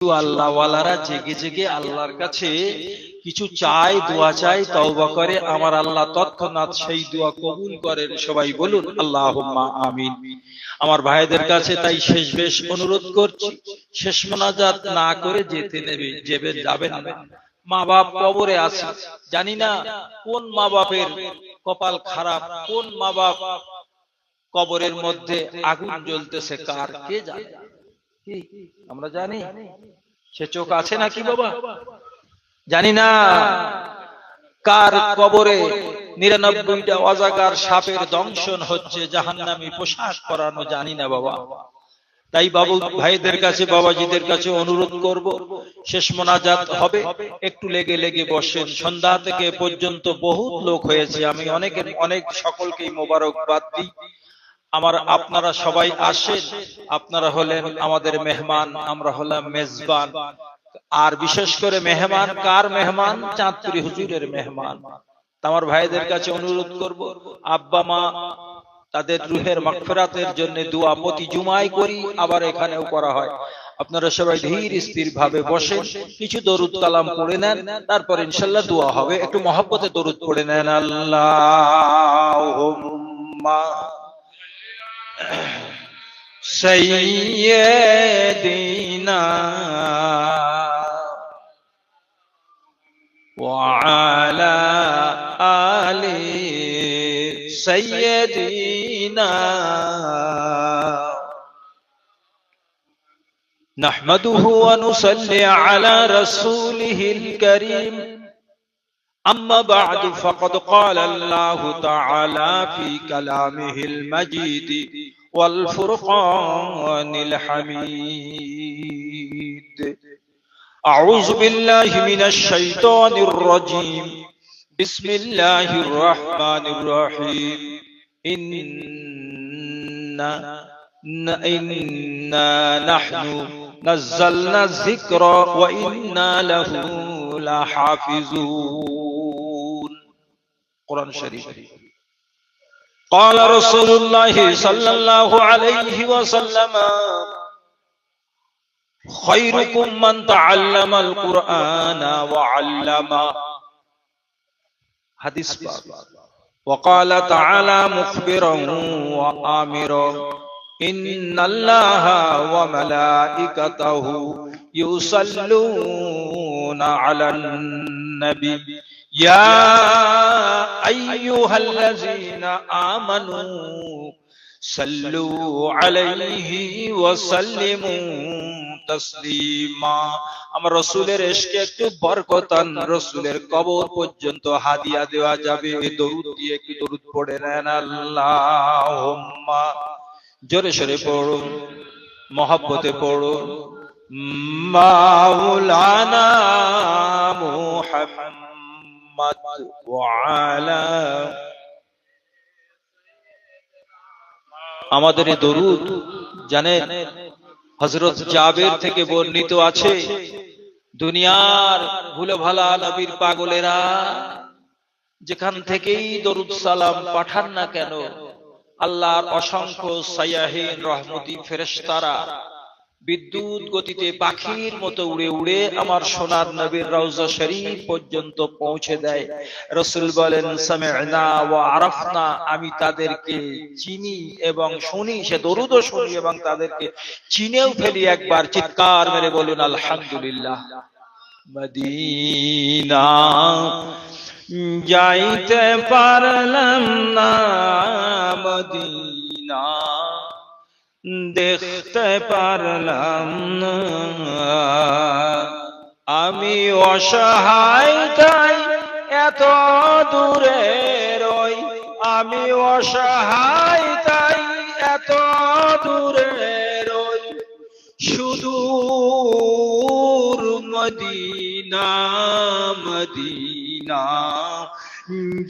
আল্লাহওয়ালারা জেগে জেগে আল্লাহর কাছে কিছু চায়, দোয়া চায়, তওবা করে, আমার আল্লাহ তৎক্ষণাৎ সেই দোয়া কবুল করেন। সবাই বলুন আল্লাহুম্মা আমিন। আমার ভাইদের কাছে তাই শেষ বেশ অনুরোধ করছি, শেষ মোনাজাত না করে যাবেন না। মা বাপ কবরে আছে, জানি না কোন মা বাপের কপাল খারাপ, কোন মা বাপ কবরের মধ্যে আগুন জ্বলতেছে, কার কে জানে। আমরা জানি সে চোখ আছে নাকি বাবা, জানি না কার কবরে ৯৯টা অজাগার সাপের দংশন হচ্ছে, জাহান্নামী পোশাক পরানো, জানি না বাবা। তাই বাবু ভাইদের কাছে, বাবাজিদের কাছে অনুরোধ করব, শেষ মোনাজাত হবে, একটু লেগে লেগে বসেন। সন্ধ্যা থেকে পর্যন্ত বহুত লোক হয়েছে, আমি অনেক সকলকেই মোবারকবাদ দিই। আপনারা সবাই আসেন, আপনারা হলেন আমাদের মেহমান, আমরা হলাম মেজবান। আর বিশেষ করে মেহমান কার মেহমান? চাঁদপুরি হুজুরের মেহমান। আমার ভাইদের কাছে অনুরোধ করব, আব্বা মা তাদের রুহের মাগফিরাতের জন্য দোয়া প্রতি জুমায় করি, আবার এখানেও করা হয়। আপনারা সবাই ধীর স্থির ভাবে বসেন, কিছু দরুদ কালাম পড়ে নেন, তারপর ইনশাআল্লাহ দোয়া হবে। একটু মহব্বতে দরুদ পড়ে নেন। আল্লাহুম্মা সাইয়্যিদিনা ওয়া আলা আলি সাইয়্যিদিনা নাহমাদুহু ওয়া নুসাল্লি আলা রাসূলিহিল কারীম। أما بعد فقد قال الله تعالى في كلامه المجيد والفرقان الحميد: أعوذ بالله من الشيطان الرجيم، بسم الله الرحمن الرحيم. إنا نحن نزلنا الذكر وإنا له لحافظون. قرآن شريف. قال رسول الله صلى الله عليه وسلم: خيركم من تعلم القرآن وعلمه. حديث باب. وقال تعالى مخبرا وآمرا: إن الله وملائكته يصلون على النبي يا أيها الذين آمنوا صلوا عليه وسلموا تسليما. আমার রাসূলের ইশকে একটু বরকতান রাসূলের কবর পর্যন্ত হাদিয়া দেওয়া যাবে। এই দরুদ দিয়ে একটু দরুদ পড়ে নেন। আল্লাহুম্মা, জোরে সোরে পড়ুন, মহব্বতে পড়ুন, মাওলানা মুহাম্মদ ওয়া আলা। আমাদের এই দরুদ জানেন হযরত জাবের থেকে বর্ণিত আছে, দুনিয়ার ভুলে ভালা নবীর পাগলেরা যেখান থেকেই দরুদ সালাম পাঠান না কেন, আল্লাহর অসংখ্য সায়াহীন রহমতি ফেরেশতারা বিদ্যুৎ গতিতে পাখির মতো উড়ে উড়ে আমার সোনার নবীর রওজা শরীফ পর্যন্ত পৌঁছে দেয়। রাসূল বলেন, সামি'না ওয়া আরাফনা, আমি তাদেরকে চিনি এবং শুনি, সে দরুদও শুনি এবং তাদেরকে চিনেও ফেলি। একবার চিৎকার মেরে বলুন আলহামদুলিল্লাহ। মদিনা যাইতে পারলাম না, মদিনা দেখতে পারলাম না, আমি অসহায় তাই এত দূরে রই, আমি অসহায় তাই এত দূরে রই, সুদূর মদিনা মদিনা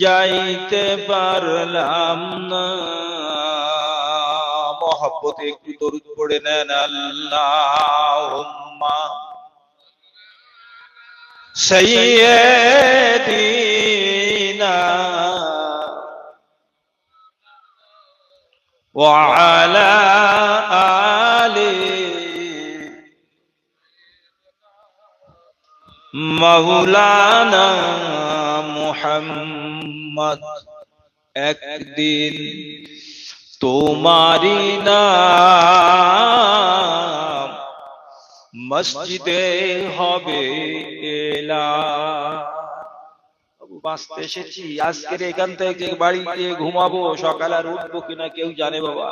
যাইতে পারলাম না। মহব্বতে একটু দরুদ পড়ে নেন। আল্লাহুম্মা সাইয়্যিদিনা ওয়া আলা আলি মাওলানা মুহাম্মদ একদিন তোমারি নাম মসজিদে হবে এলান। বাঁচতে এসেছি, আজকের এখান থেকে বাড়িতে ঘুমাবো, সকালে আর উঠবো কিনা কেউ জানে বাবা।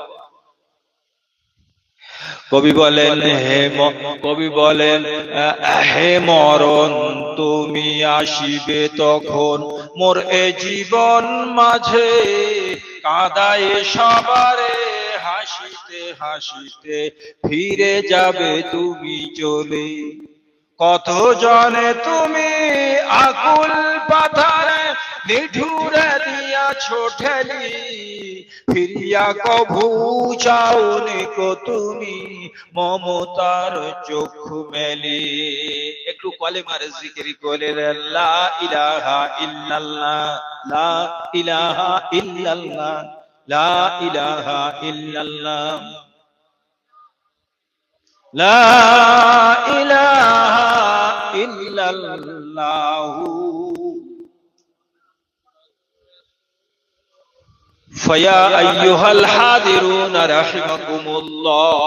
কবি বলেন হে মরণ তুমি আসিবে তখন, মোর এ জীবন মাঝে কাঁদায় সবারে, হাসিতে হাসিতে ফিরে যাবে তুমি চলে। কত জনে তুমি আকুল পাথারে নিঠুরে দিয়াছো ঠেলি, ফিরিয়া কভু চাওনি কো তুমি মমতার চক্ষু মেলি। একটু কলেমার জিকির করে লা ইলাহা ইল্লাল্লাহ, লা ইলাহা ইল্লাল্লাহ, লা ইলাহা ইল্লাল্লাহ, লা ইলাহা ইল্লাল্লাহ। ফায়া আইয়ুহাল হাদিরুন রাহিমাকুমুল্লাহ।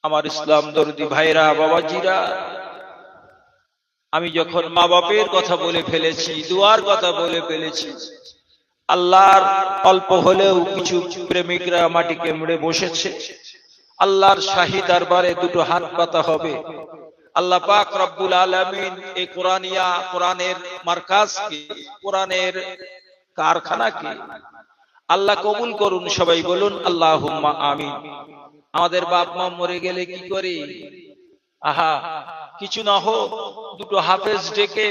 আমার ইসলাম দরদি ভাইরা, বাবাজিরা, আমি যখন মা বাপের কথা বলে ফেলেছি, দুয়ার কথা বলে ফেলেছি, আল্লাহর অল্প হলেও কিছু প্রেমিকরা মাটি কেমড়ে বসেছে। আল্লাহর শাহী দরবারে দুটো হাত পাতা হবে। আল্লাহ পাক রব্বুল আলামিন এই কোরআনের মারকাজকে, কোরআনের কারখানাকে আল্লাহ কবুল করুন। সবাই বলুন আল্লাহুম্মা আমিন। আমাদের বাপ মা মরে গেলে কি করি? আহা, কিছু না হোক দুটো হাফেজ ডেকে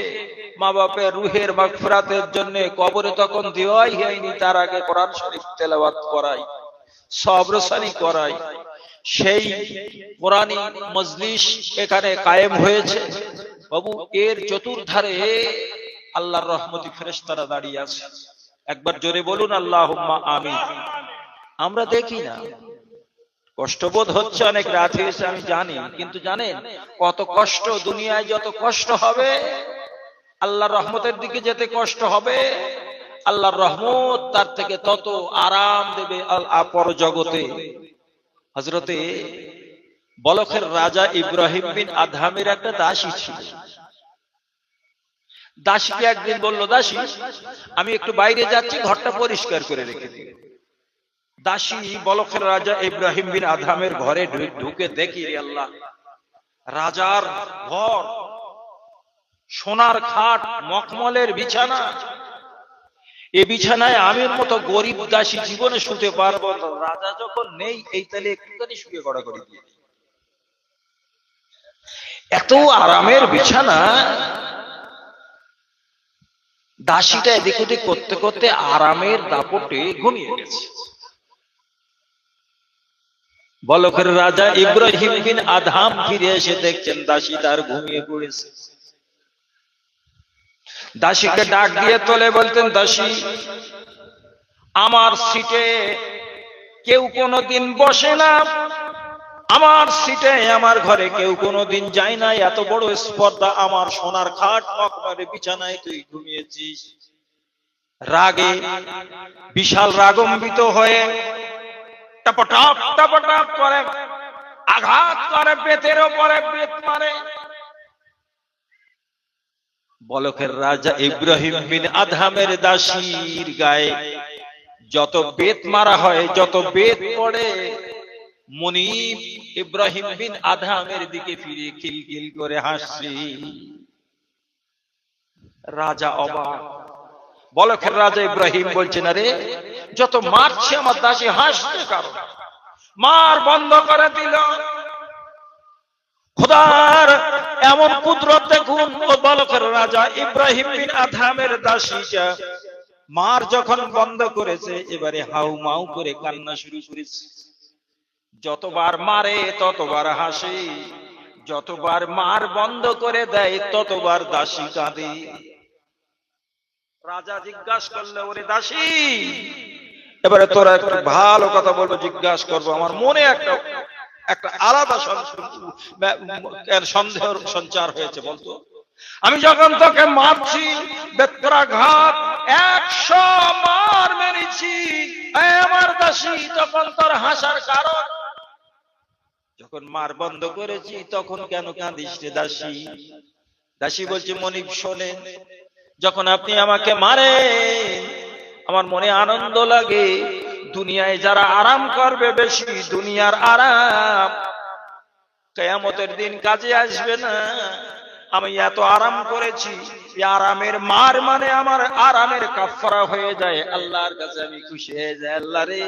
মা বাপের রুহের মাগফিরাতের জন্য কবরে তখন দেওয়াই হয়নি, তার আগে কোরআন শরীফ তেলাওয়াত করাই, সবরসানি করাই। সেই কোরআনী মজলিস এখানে কায়েম হয়েছে বাবু। এর চতুর্ধারে আল্লাহর রহমতি ফেরেশতারা দাঁড়িয়ে আছে। একবার জোরে বলুন আল্লাহুম্মা আমিন। আমরা দেখি না, কষ্টবোধ হচ্ছে, অনেক রাত হয়েছে আমি জানি, কিন্তু জানেন কত কষ্ট দুনিয়ায়, যত কষ্ট হবে আল্লাহর রহমতের দিকে যেতে কষ্ট হবে, আল্লাহর রহমত তার থেকে তত আরাম দেবে পর জগতে। হযরতে বলখের রাজা ইব্রাহিম বিন আদহামের একটা দাসী ছিল। দাসীকে একদিন বলল, দাসী আমি একটু বাইরে যাচ্ছি, ঘরটা পরিষ্কার করে রেখে দিও। দাসী বলখের রাজা ইব্রাহিম বিন আদহামের ঘরে ঢুকে দেখি, আল্লাহ, রাজার ঘর, সোনার খাট, মখমলের বিছানা। এই বিছানায় আমির মতো গরিব দাসী জীবনে শুতে পারবো না। রাজা যখন নেই, এই তাহলে একটুখানি শুয়ে গড়াগড়ি দিয়ে, এত আরামের বিছানা। দাসীটা এদিক ওদিক করতে করতে আরামের দাপটে ঘুমিয়ে গেছে। বলখের রাজা ইব্রাহিম বিন আদহাম ফিরে এসে দেখছেন দাসী তার ঘুমিয়ে পড়েছে। দাসীকে ডাক দিয়ে তোলে, বলতেন, দাসী আমার সিটে কেউ কোনোদিন বসে না, আমার সিটে আমার ঘরে কেউ কোনোদিন যায় না, এত বড় স্পর্ধা আমার সোনার খাট মখমলের বিছানায় তুই ঘুমিয়েছিস। রাগে বিশাল রাগম্বিত হয়ে টপটপ টপটপ করে আঘাত করে, বেতের উপরে বেত মারে। বলখের রাজা ইব্রাহিম বিন আদহামের দাসীর গায়ে যত বেত মারা হয়, যত বেত পড়ে, মুনিব ইব্রাহিম বিন আদহামের দিকে ফিরে খিলখিল করে হাসছে। রাজা অবাক। বলখের রাজা ইব্রাহিম বলছেন, আরে যত মারছে আমার দাসী, হাসছে কারণ? মার বন্ধ করে দিল। খোদার এমন কুদরত দেখুন। ও বলখের রাজা ইব্রাহিম বিন আদহামের দাসীটা মার যখন বন্ধ করেছে, এবারে হাউ মাউ করে কান্না শুরু করেছে। যতবার মারে ততবার হাসে, যতবার মার বন্ধ করে দেয় ততবার দাসী কাঁদে। রাজা জিজ্ঞাসা করলে, ওরে দাসী, এবারে তোরা একটু ভালো কথা বলবো, জিজ্ঞাসা করবো, আমার মনে একটা একটা আলাদা সন্দেহের সঞ্চার হয়েছে। বলতো আমি যখন তোকে মারছি বেত্রাঘাত 100 মার মেরেছি আমার দাসী, তখন তোর হাসার কারণ? যখন মার বন্ধ করেছি তখন কেন কাঁদিস রে দাসী? দাসী বলছে মনিব শোনেন, যখন আপনি আমাকে মারেন আমার মনে আনন্দ লাগে। দুনিয়ায় যারা আরাম করবে বেশি, দুনিয়ার আরাম কিয়ামতের দিন কাজে আসবে না। আমি এত আরাম করেছি, আরামের মার মানে আমার আরামের কাফারা হয়ে যায়। আল্লাহর কাছে আমি খুশি হয়ে যাই। আল্লাহ রে,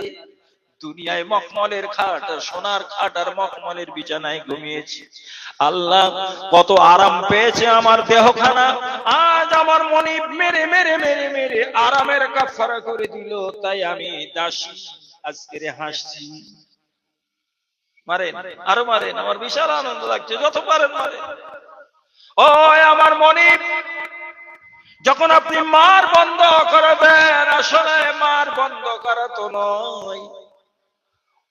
দুনিয়ায় মখমলের খাট, সোনার খাট আর মখমলের বিছানায় ঘুমিয়েছি, আল্লাহ কত আরাম পেয়েছে আমার দেহখানা, আজ আমার মনিব মেরে মেরে মেরে মেরে আরামের কাফারা করে দিল। তাই আমি দাসী আজকে হাসছি। মারেন, আরো মারেন, আমার বিশাল আনন্দ লাগছে, যত পারেন মারেন। ও আমার মনিব, যখন আপনি মার বন্ধ করবেন, আসলে মার বন্ধ করা তো নয়।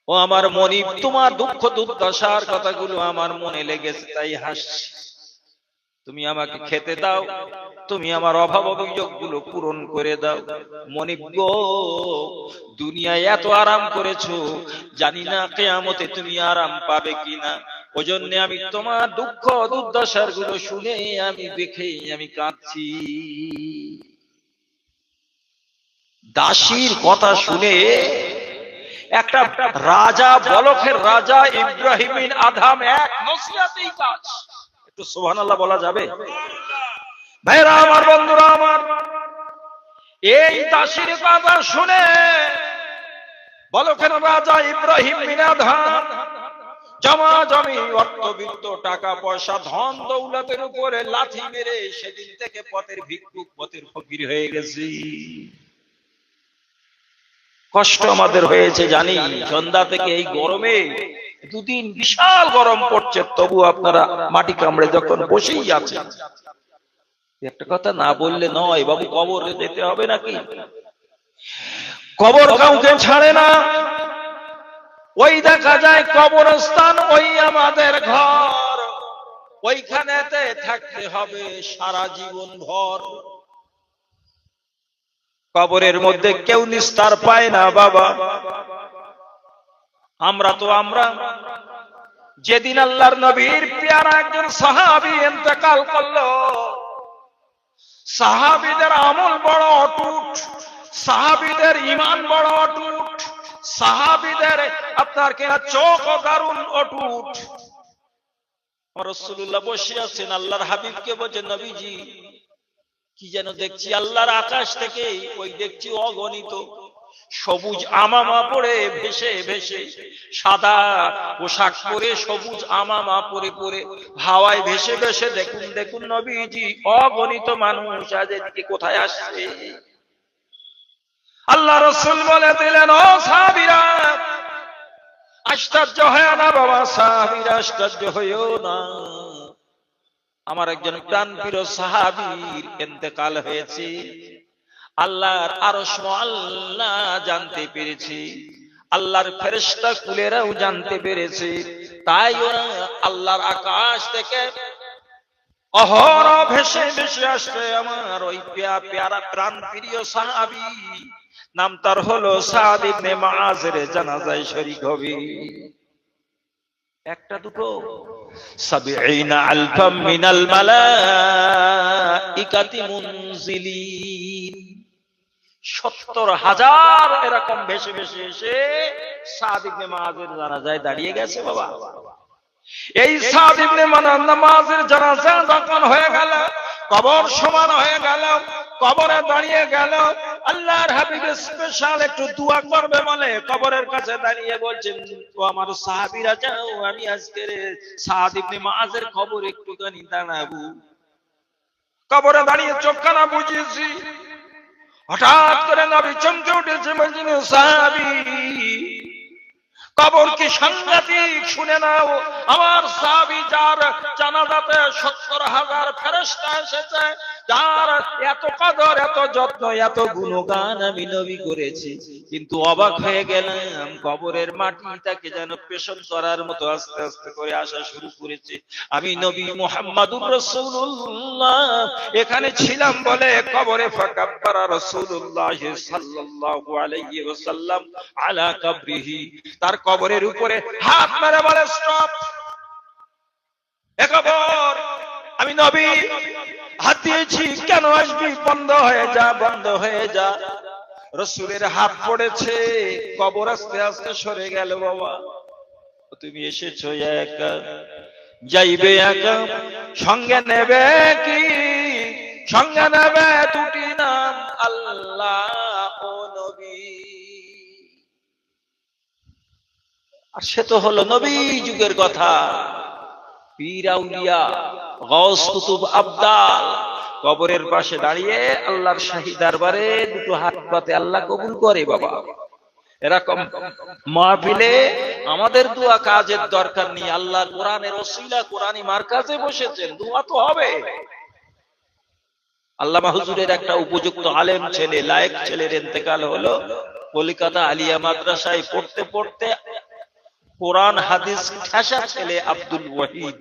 ও আমার মনিব, তোমার দুঃখ দুর্দশার কথাগুলো আমার মনে লেগেছে তাই হাসছি। তুমি আমাকে খেতে দাও, তুমি আমার অভাব অভিযোগ গুলো পূরণ করে দাও। মনিব গো, দুনিয়ায় এত আরাম করেছো, জানি না কিয়ামতে তুমি আরাম পাবে কিনা। ওজন্য আমি তোমার দুঃখ দুর্দশার গুলো শুনে আমি দেখে আমি কাঁদছি। দাসীর কথা শুনে একটা রাজা, বলখের রাজা ইব্রাহিম বিন আদহাম এক নসিহতেই কাজ। একটু সুবহানাল্লাহ বলা যাবে? ভাইরা আমার, বন্ধুরা আমার, এই দাসীর কথা শুনে বলখের রাজা ইব্রাহিম বিন আদহাম জমা জমি অর্থবিত্ত টাকা পয়সা ধন দৌলতের উপরে লাথি মেরে সেদিন থেকে পথের ভিক্ষুক, পথের ফকির হয়ে গেছে। কষ্ট আমাদের হয়েছে জানি, সন্ধ্যা থেকে এই গরমে দুদিন বিশাল গরম পড়ছে, তবু আপনারা মাটি কামড়ে যখন বসেই আছেন। একটা কথা না বললে নয় বাবু, কবরে যেতে হবে নাকি? কবর কাউকে ছাড়ে না। ওই দেখা যায় কবরস্থান, ওই আমাদের ঘর, ওইখানেতে থাকতে হবে সারা জীবন ভর। কবরের মধ্যে কেউ নিস্তার পায় না বাবা। আমরা যেদিন আল্লাহর নবীর পেয়ারা একজন সাহাবী ইন্তেকাল করলো, সাহাবীদের আমল বড় অটুট, সাহাবীদের ঈমান বড় অটুট, সাহাবীদের আপনার কেনা চোখ ও দারুণ অটুট। রাসূলুল্লাহ বসে আছেন, আল্লাহর হাবিবকে বলছেন নবীজি কি যেন দেখছি আল্লাহর আকাশ থেকে, ওই দেখছি অগণিত সবুজ আমামা পরে ভেসে ভেসে, সাদা পোশাক পরে সবুজ আমামা পরে পরে হাওয়ায় ভেসে ভেসে, দেখুন দেখুন নবীজি অগণিত মানুষ আজ এদিকে কোথায় আসছে। আল্লাহ রাসূল বলে দিলেন, ও সাহাবীরা আশ্চর্য হয় না বাবা, সাহাবীরা আশ্চর্য হইও না, আমার একজন প্রাণপ্রিয় সাহাবীর ইন্তেকাল হয়েছে। আল্লাহর আরশ আল্লাহ জানতে পেরেছে, আল্লাহর ফেরেশতা কুলেরাও জানতে পেরেছে। তাই ওরা আল্লাহর আকাশ থেকে অহরহ ভেসে ভেসে আসছে আমার ওই পেয়ারা প্রাণপ্রিয় সাহাবী, নাম তার হলো সাদ ইবনে মুআযের জানাজায় শরীক হবে। একটা দুটো ৭০ আলফাম মিনাল মালাইকাতি মুনজিলিন, ৭০,০০০ এরকম ভেসে ভেসে এসে সাদ ইবনে মুআযের জানাজায় দাঁড়িয়ে গেছে বাবা। এই সাদ ইবনে মুআযের জানাজা যখন হয়ে গেল, কবর সমান হয়ে গেল, কবরে দাঁড়িয়ে গেল, আল্লাহর হাবিব স্পেশাল একটু দোয়া করবে বলে কবরের কাছে দাঁড়িয়ে বলছেন, ও আমার সাহাবীরা যাও, আমি আজকে সাদ ইবনে মুআযের কবর একটুখানি দাঁড়াবো। কবরে দাঁড়িয়ে চোখখানা বুঝিয়েছি, হঠাৎ করে নবী চমকে উঠেছে, বলছেন সাহাবী কবর কি সাংঘাতিক, শুনে নাও, আমার সাহাবী যার জানাজাতে ৭০,০০০ ফেরেশতা এসেছে, যার এত কদর, এত যত্ন, এত গুণগান আমি নবী করেছি, কিন্তু অবাক হয়ে গেলাম কবরের মাটিটাকে যেন পেশন করার মতো আস্তে আস্তে করে আসা শুরু করেছে। আমি নবী মুহাম্মাদুর রাসূলুল্লাহ এখানে ছিলাম বলে কবরে ফাকাব্বারা রাসূলুল্লাহ সাল্লাল্লাহু আলাইহি ওয়াসাল্লাম আলা কবরিহি, তার কবরের উপরে হাত মেরে বলে স্টপ, এ কবর আমি নবী হাত দিয়েছি, কেন আসবি, বন্ধ হয়ে যা, বন্ধ হয়ে যা। রাসূলের হাত পড়েছে, কবর আস্তে আস্তে সরে গেল। বাবা তুমি এসেছো একা, যাইবে একা, সঙ্গে নেবে কি, সঙ্গে নেবে দুটি নাম, আল্লাহ ও নবী। আর সে তো হলো নবী যুগের কথা, পীর আউলিয়া গাউস কুতুব আবদাল কবরের পাশে দাঁড়িয়ে আল্লাহর শাহী দরবারে দুটো হাত পাতে আল্লাহ কবুল করে। বাবা এরকম মাহফিলে আমাদের দোয়া কাজের দরকার নেই, আল্লাহ কোরআনের ওসিলা কোরআনী মারকাজে বসেছেন, দোয়া তো হবে। আল্লামা হুজুরের একটা উপযুক্ত আলেম ছেলে, লায়েক ছেলের ইন্তেকাল হলো। কলকাতা আলিয়া মাদ্রাসায় পড়তে পড়তে কোরআন হাদিস ঠেসা ছেলে আব্দুল ওয়াহিদ,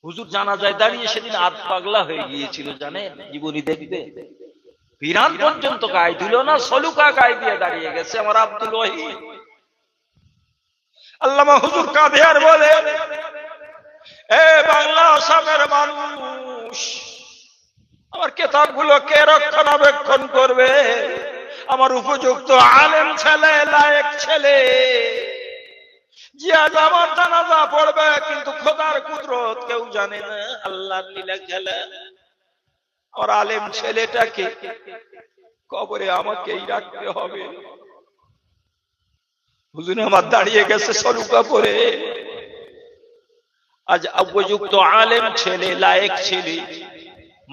হুজুর জানাজায় দাঁড়িয়ে সেদিন আধ পাগলা হয়ে গিয়েছিল, জানেন? জীবনী দেখবে বিরান পর্যন্ত গায়ে দিল না, সলুকা গায়ে দিয়ে দাঁড়িয়ে গেছে আমার আব্দুল ওয়াহিদ। আল্লামা হুজুর কাঁদে আর বলে, এ বাংলা আসামের মানুষ, আমার কিতাবগুলো কে রক্ষণাবেক্ষণ করবে? আমার উপযুক্ত আলেম ছেলে, লায়েক ছেলে, যে আজ আমার জানাজা পড়বে, কিন্তু খোদার কুদরত কেউ জানে না, আল্লাহর লীলা খেলা। আমার আলেম ছেলেটাকে কবরে আমাকেই রাখতে হবে। হুজুর আমার দাঁড়িয়ে গেছে সরুকা পরে। আজ উপযুক্ত আলেম ছেলে, লায়েক ছেলে,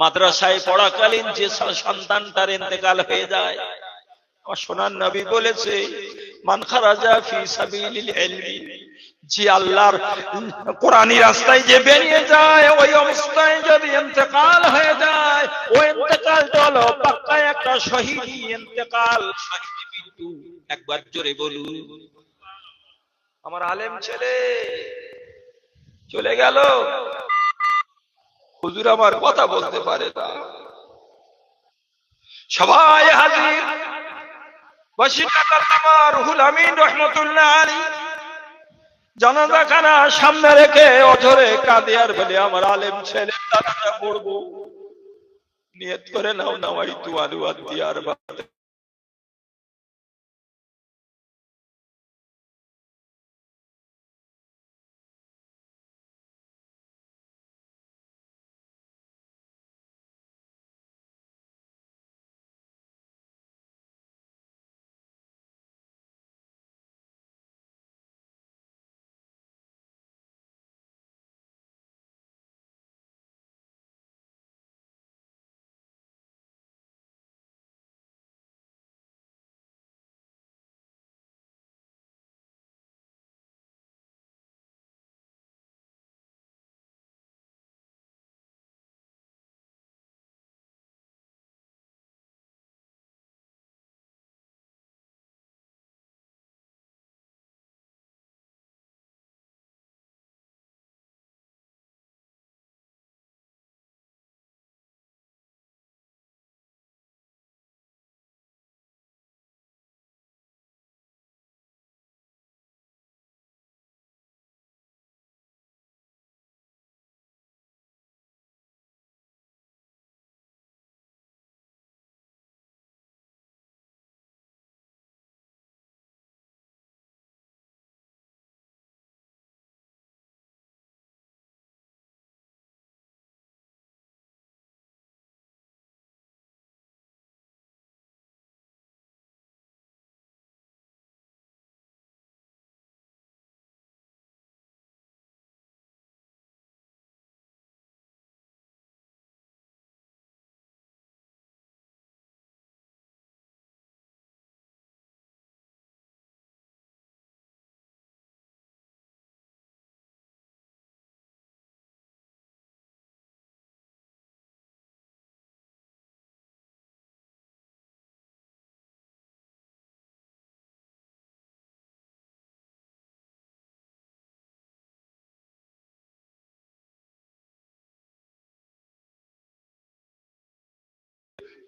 মাদ্রাসায় পড়াকালীন যে সন্তানটার ইন্তেকাল হয়ে যায়, আমার সোনার নবী বলেছে, মান খারাজা ফি সাবিলিল ইলমি, যে আল্লাহর কোরআনী রাস্তায় যে বেরিয়ে যায়, ওই অবস্থায় যদি ইন্তেকাল হয়ে যায়, ওই ইন্তেকালটা হলো পাক্কা একটা শহীদি ইন্তেকাল, শহীদি মৃত্যু। একবার জোরে বলুন। আমার আলেম ছেলে চলে গেল, হুজুর আমার কথা বলতে পারে না। সবাই হাজির, রুহুল আমিন রহমতুল্লাহ আলাইহি জানাজাখানা সামনে রেখে অঝরে কাঁদে আর বলে, আমার আলেম ছেলে জানাজা পড়বো, নিয়ত করে নাও, নাওয়াইতু আলু আদিয়ার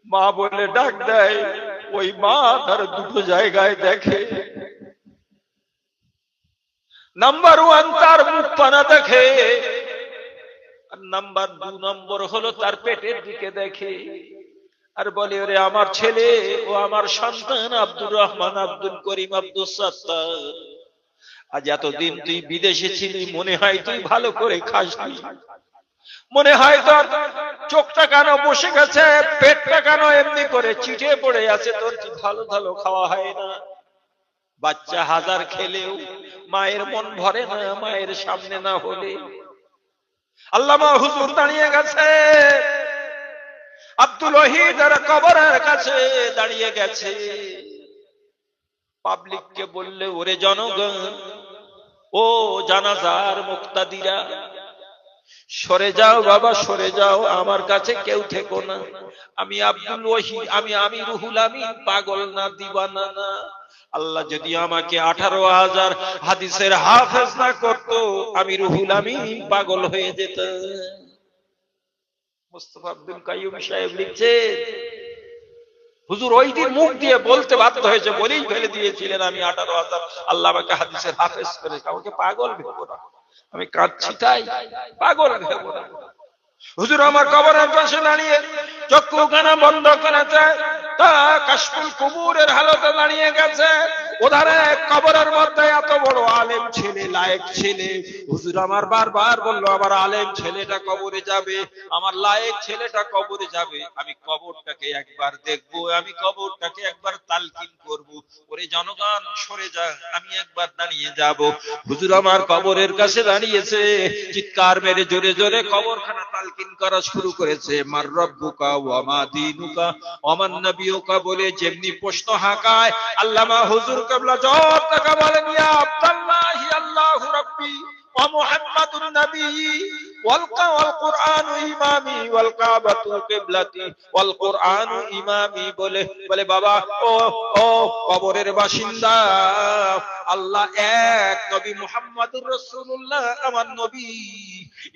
মা বলে ডাক দেয়, ওই মা তার দুটো জায়গায় দেখে। নাম্বার 1 তার মুখ পানা দেখে, আর নাম্বার 2 হলো তার পেটের দিকে দেখে, আর বলে ওরে আমার ছেলে, ও আমার সন্তান আব্দুর রহমান, আব্দুল করিম, আব্দুল সাত্তার, আজ এতদিন তুই বিদেশে ছিলি, মনে হয় তুই ভালো করে খাসনি, মনে হয় তোর চোখটা কেন বসে গেছে, পেটটা কেন এমনি করে চিটে পড়ে আছে, তোর কি ভালো ভালো খাওয়া হয় না। বাচ্চা হাজার খেলেও মায়ের মন ভরে না মায়ের সামনে না হলে। আল্লামা হুজুর দাঁড়িয়ে গেছে, আব্দুল ওয়াহিদের কবরের কাছে দাঁড়িয়ে গেছে। পাবলিককে বললে, ওরে জনগণ, ও জানাজার মুক্তাদিরা, সরে যাও বাবা, সরে যাও, আমার কাছে কেউ থেকো না। আমি আব্দুল ওয়াহিদ, আমি রুহুল আমিন, পাগল না, দিওয়ানা না। আল্লাহ যদি আমাকে 18,000 হাদিসের হাফেজ না করতো, আমি রুহুল আমিন পাগল হয়ে যেতাম। মুস্তাফা আব্দুল কাইয়ুম সাহেব লিখছেন, হুজুর ওই দিন মুখ দিয়ে বলতে বাধ্য হয়েছে, বলেই ফেলে দিয়েছিলেন, আমি 18,000 আল্লাহ আমাকে হাদিসের হাফেজ করে, আমাকে পাগল ভেবো না। আমি কাঁদছি তাই, পাগল ভেবো না। হুজুর আমার কবরের পাশে দাঁড়িয়ে চক্ষু কানা বন্ধ করেছে, তা কাশফুল কুবুরের হালতে দাঁড়িয়ে গেছে। ওধারে কবরের মধ্যে এত বড় আলেম ছেলে, লায়েক ছেলে। হুজুর আমার বারবার বললো, আমার আলেম ছেলেটা কবরে যাবে, আমার লায়েক ছেলেটা কবরে যাবে, আমি কবরটাকে একবার দেখবো, আমি কবরটাকে একবার তালকিন করব। ওরে জনগণ সরে যা, আমি একবার দাঁড়িয়ে যাব। হুজুর আমার কবরের কাছে দাঁড়িয়েছে, চিৎকার মেরে জোরে জোরে কবরখানা তালকিন করা শুরু করেছে। মার রব্বুকা ওয়া মা দীনুকা ওয়া মান নবিয়ুকা বলে যেমনি প্রশ্ন হাঁকায়, আল্লামা হুজুর কিবলা জবাব টাকা বলেন, ইয়া আব্দুল্লাহি আল্লাহু রাব্বি ওয়া মুহাম্মাদুন নবী ওয়াল কুরআনু ইমামি ওয়াল কাবাতু কিবলাতি ওয়াল কুরআনু ইমামি বলে বাবা, ও কবরের বাসিন্দা, আল্লাহ এক, নবী মুহাম্মদুর রাসূলুল্লাহ আমার নবী,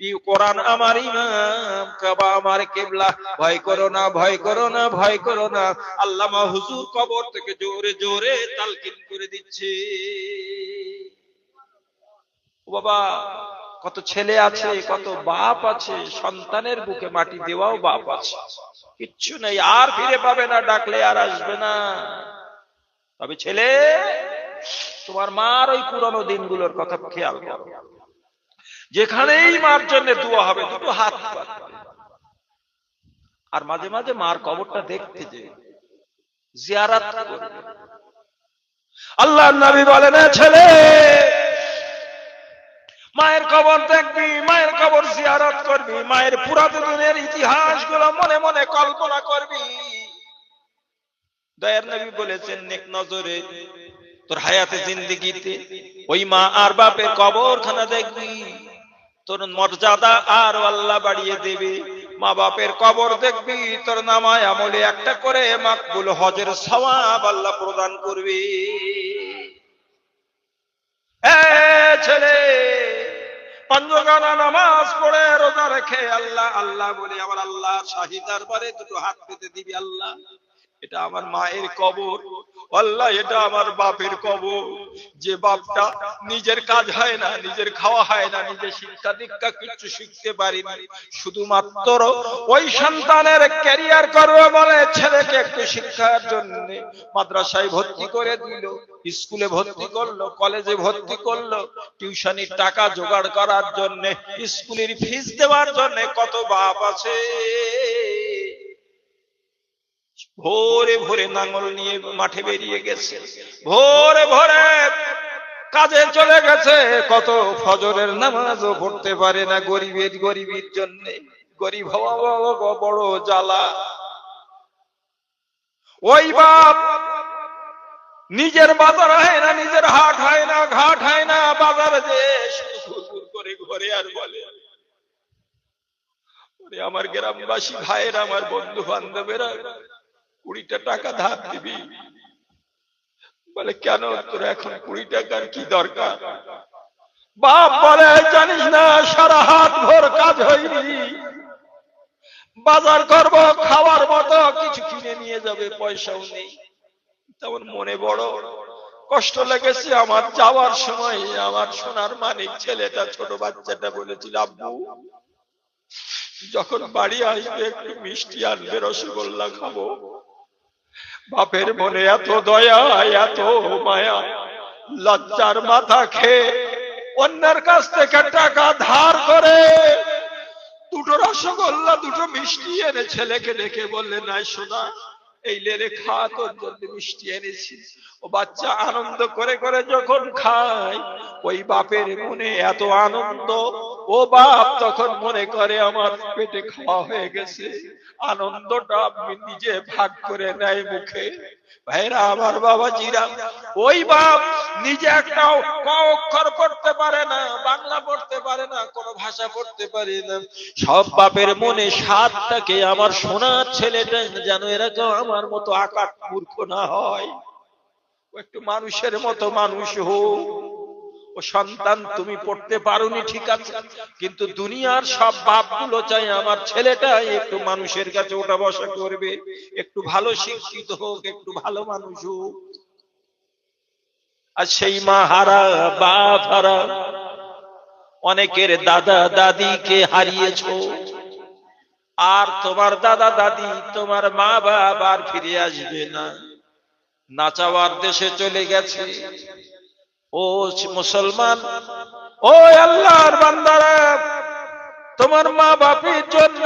এই কোরআন আমার ইমাম, কাবা আমার কিবলা, ভয় করো না, ভয় করো না, ভয় করো না। আল্লামা হুজুর কবর থেকে জোরে জোরে তালকিন করে দিচ্ছে। ও বাবা, কত ছেলে আছে, কত বাপ আছে, সন্তানের বুকে মাটি দেওয়াও বাপ আছে, কিচ্ছু নেই, আর ফিরে পাবে না, ডাকলে আর আসবে না। তবে ছেলে, তোমার মার ওই পুরানো দিনগুলোর কথা খেয়াল করো, যেখানেই মার জন্য দোয়া হবে দুটো হাত পাতবে, আর মাঝে মাঝে মার কবরটা দেখতে যে জিয়ারত করবে। আল্লাহর নবী বলেন, ছেলে মায়ের কবর দেখবি, মায়ের কবর জিয়ারত করবি, মায়ের পুরাতনের ইতিহাসগুলো মনে মনে কল্পনা করবি। দয়ার নবী বলেছেন, নেক নজরে তোর হায়াতে জিন্দেগিতে ওই মা আর বাপের কবরখানা দেখবি, তোর মর্যাদা আর আল্লাহ বাড়িয়ে দেবে। মা বাপের কবর দেখবি, তোর নামায় আমলে একটা করে মাকবুল হজের সওয়াব আল্লাহ প্রদান করবে। ছেলে, পাঁচওয়াক্ত নামাজ পড়ে রোজা রেখে আল্লাহ আল্লাহ বলে আমার আল্লাহ শাহী দরবারে দুটো হাত পেতে দিবি, আল্লাহ এটা আমার মায়ের কবর, আল্লাহ এটা আমার বাপের কবর, যে বাপটা নিজের কাজ হয় না, নিজের খাওয়া হয় না, নিজের শিক্ষা দীক্ষা কিছু শিখতে পারিনি, শুধুমাত্র ওই সন্তানের ক্যারিয়ার করবে বলে ছেলেকে একটু শিক্ষার জন্য মাদ্রাসায় ভর্তি করে দিল, স্কুলে ভর্তি করলো, কলেজে ভর্তি করলো, টিউশনির টাকা জোগাড় করার জন্য, স্কুলের ফিস দেওয়ার জন্য কত বাপ আছে ভোরে ভোরে নাঙ্গল নিয়ে মাঠে বেরিয়ে গেছে, ভোরে ভোরে কাজে চলে গেছে, কত ফজরের নামাজও পড়তে পারে না গরিবের জন্য। গরিব হওয়া বড় জ্বালা। ওই বাপ নিজের বাজার হয় না, নিজের হাট হয় না, ঘাট হয় না, বাজারে যে শুধু করে ঘরে আর বলে, আমার গ্রামবাসী ভাইয়েরা, আমার বন্ধু বান্ধবেরা 20টা টাকা ধার দিবি। বলে কেন, তোর এখন 20 টাকার কি দরকার? বাপ বলে জানিস না সারা হাত ভোর কাজ হয়নি, বাজার করব, খাওয়ার মতো কিছু কিনে নিয়ে যাবে, পয়সাও নেই। তেমন মনে বড় কষ্ট লেগেছে। আমার যাওয়ার সময় আমার সোনার মানিক ছেলেটা, ছোট বাচ্চাটা বলেছিল, আব্বু যখন বাড়ি আসবে একটু মিষ্টি আনবে, রসগোল্লা খাবো। বাপের মনে এত দয়া, এত মায়া, লজ্জার মাথা খেয়ে অন্যের কাছ থেকে টাকা ধার করে দুটো রসগোল্লা, দুটো মিষ্টি এনে ছেলেকে ডেকে বললে, নাই সোনা, এই লেরে খা, তোর জন্য মিষ্টি এনেছি। ও বাচ্চা আনন্দ করে করে যখন খায়, ওই বাপের মনে এত আনন্দ, ও বাপ তখন মনে করে আমার পেটে খাওয়া হয়ে গেছে। আনন্দটা আপনি নিজে ভাগ করে নেয় মুখে। ভাইরা আমার, বাবাজিরা, ওই বাপ নিজে একটা অক্ষর পড়তে পারে না, বাংলা পড়তে পারে না, কোন ভাষা পড়তে পারে না। সব বাপের মনে সাতটাকে আমার সোনার ছেলেটা যেন এরকম আমার মতো আকাট মূর্খ না হয়, ও একটু মানুষের মতো মানুষ হোক। ও সন্তান, তুমি পড়তে পারোনি ঠিক আছে, কিন্তু দুনিয়ার সব বাপগুলো চাই আমার ছেলেটা একটু মানুষের কাছে ওঠা বসা করবে, একটু ভালো শিক্ষিত হোক, একটু ভালো মানুষ হোক। আর সেই মা হারা, বাপ হারা, অনেকের দাদা দাদিকে হারিয়েছো, আর তোমার দাদা দাদি, তোমার মা বাবা আর ফিরে আসবে না, নাচাওয়ার দেশে চলে গেছে। ও মুসলমান, ও আল্লাহর বান্দারা, তোমার মা বাপের জন্য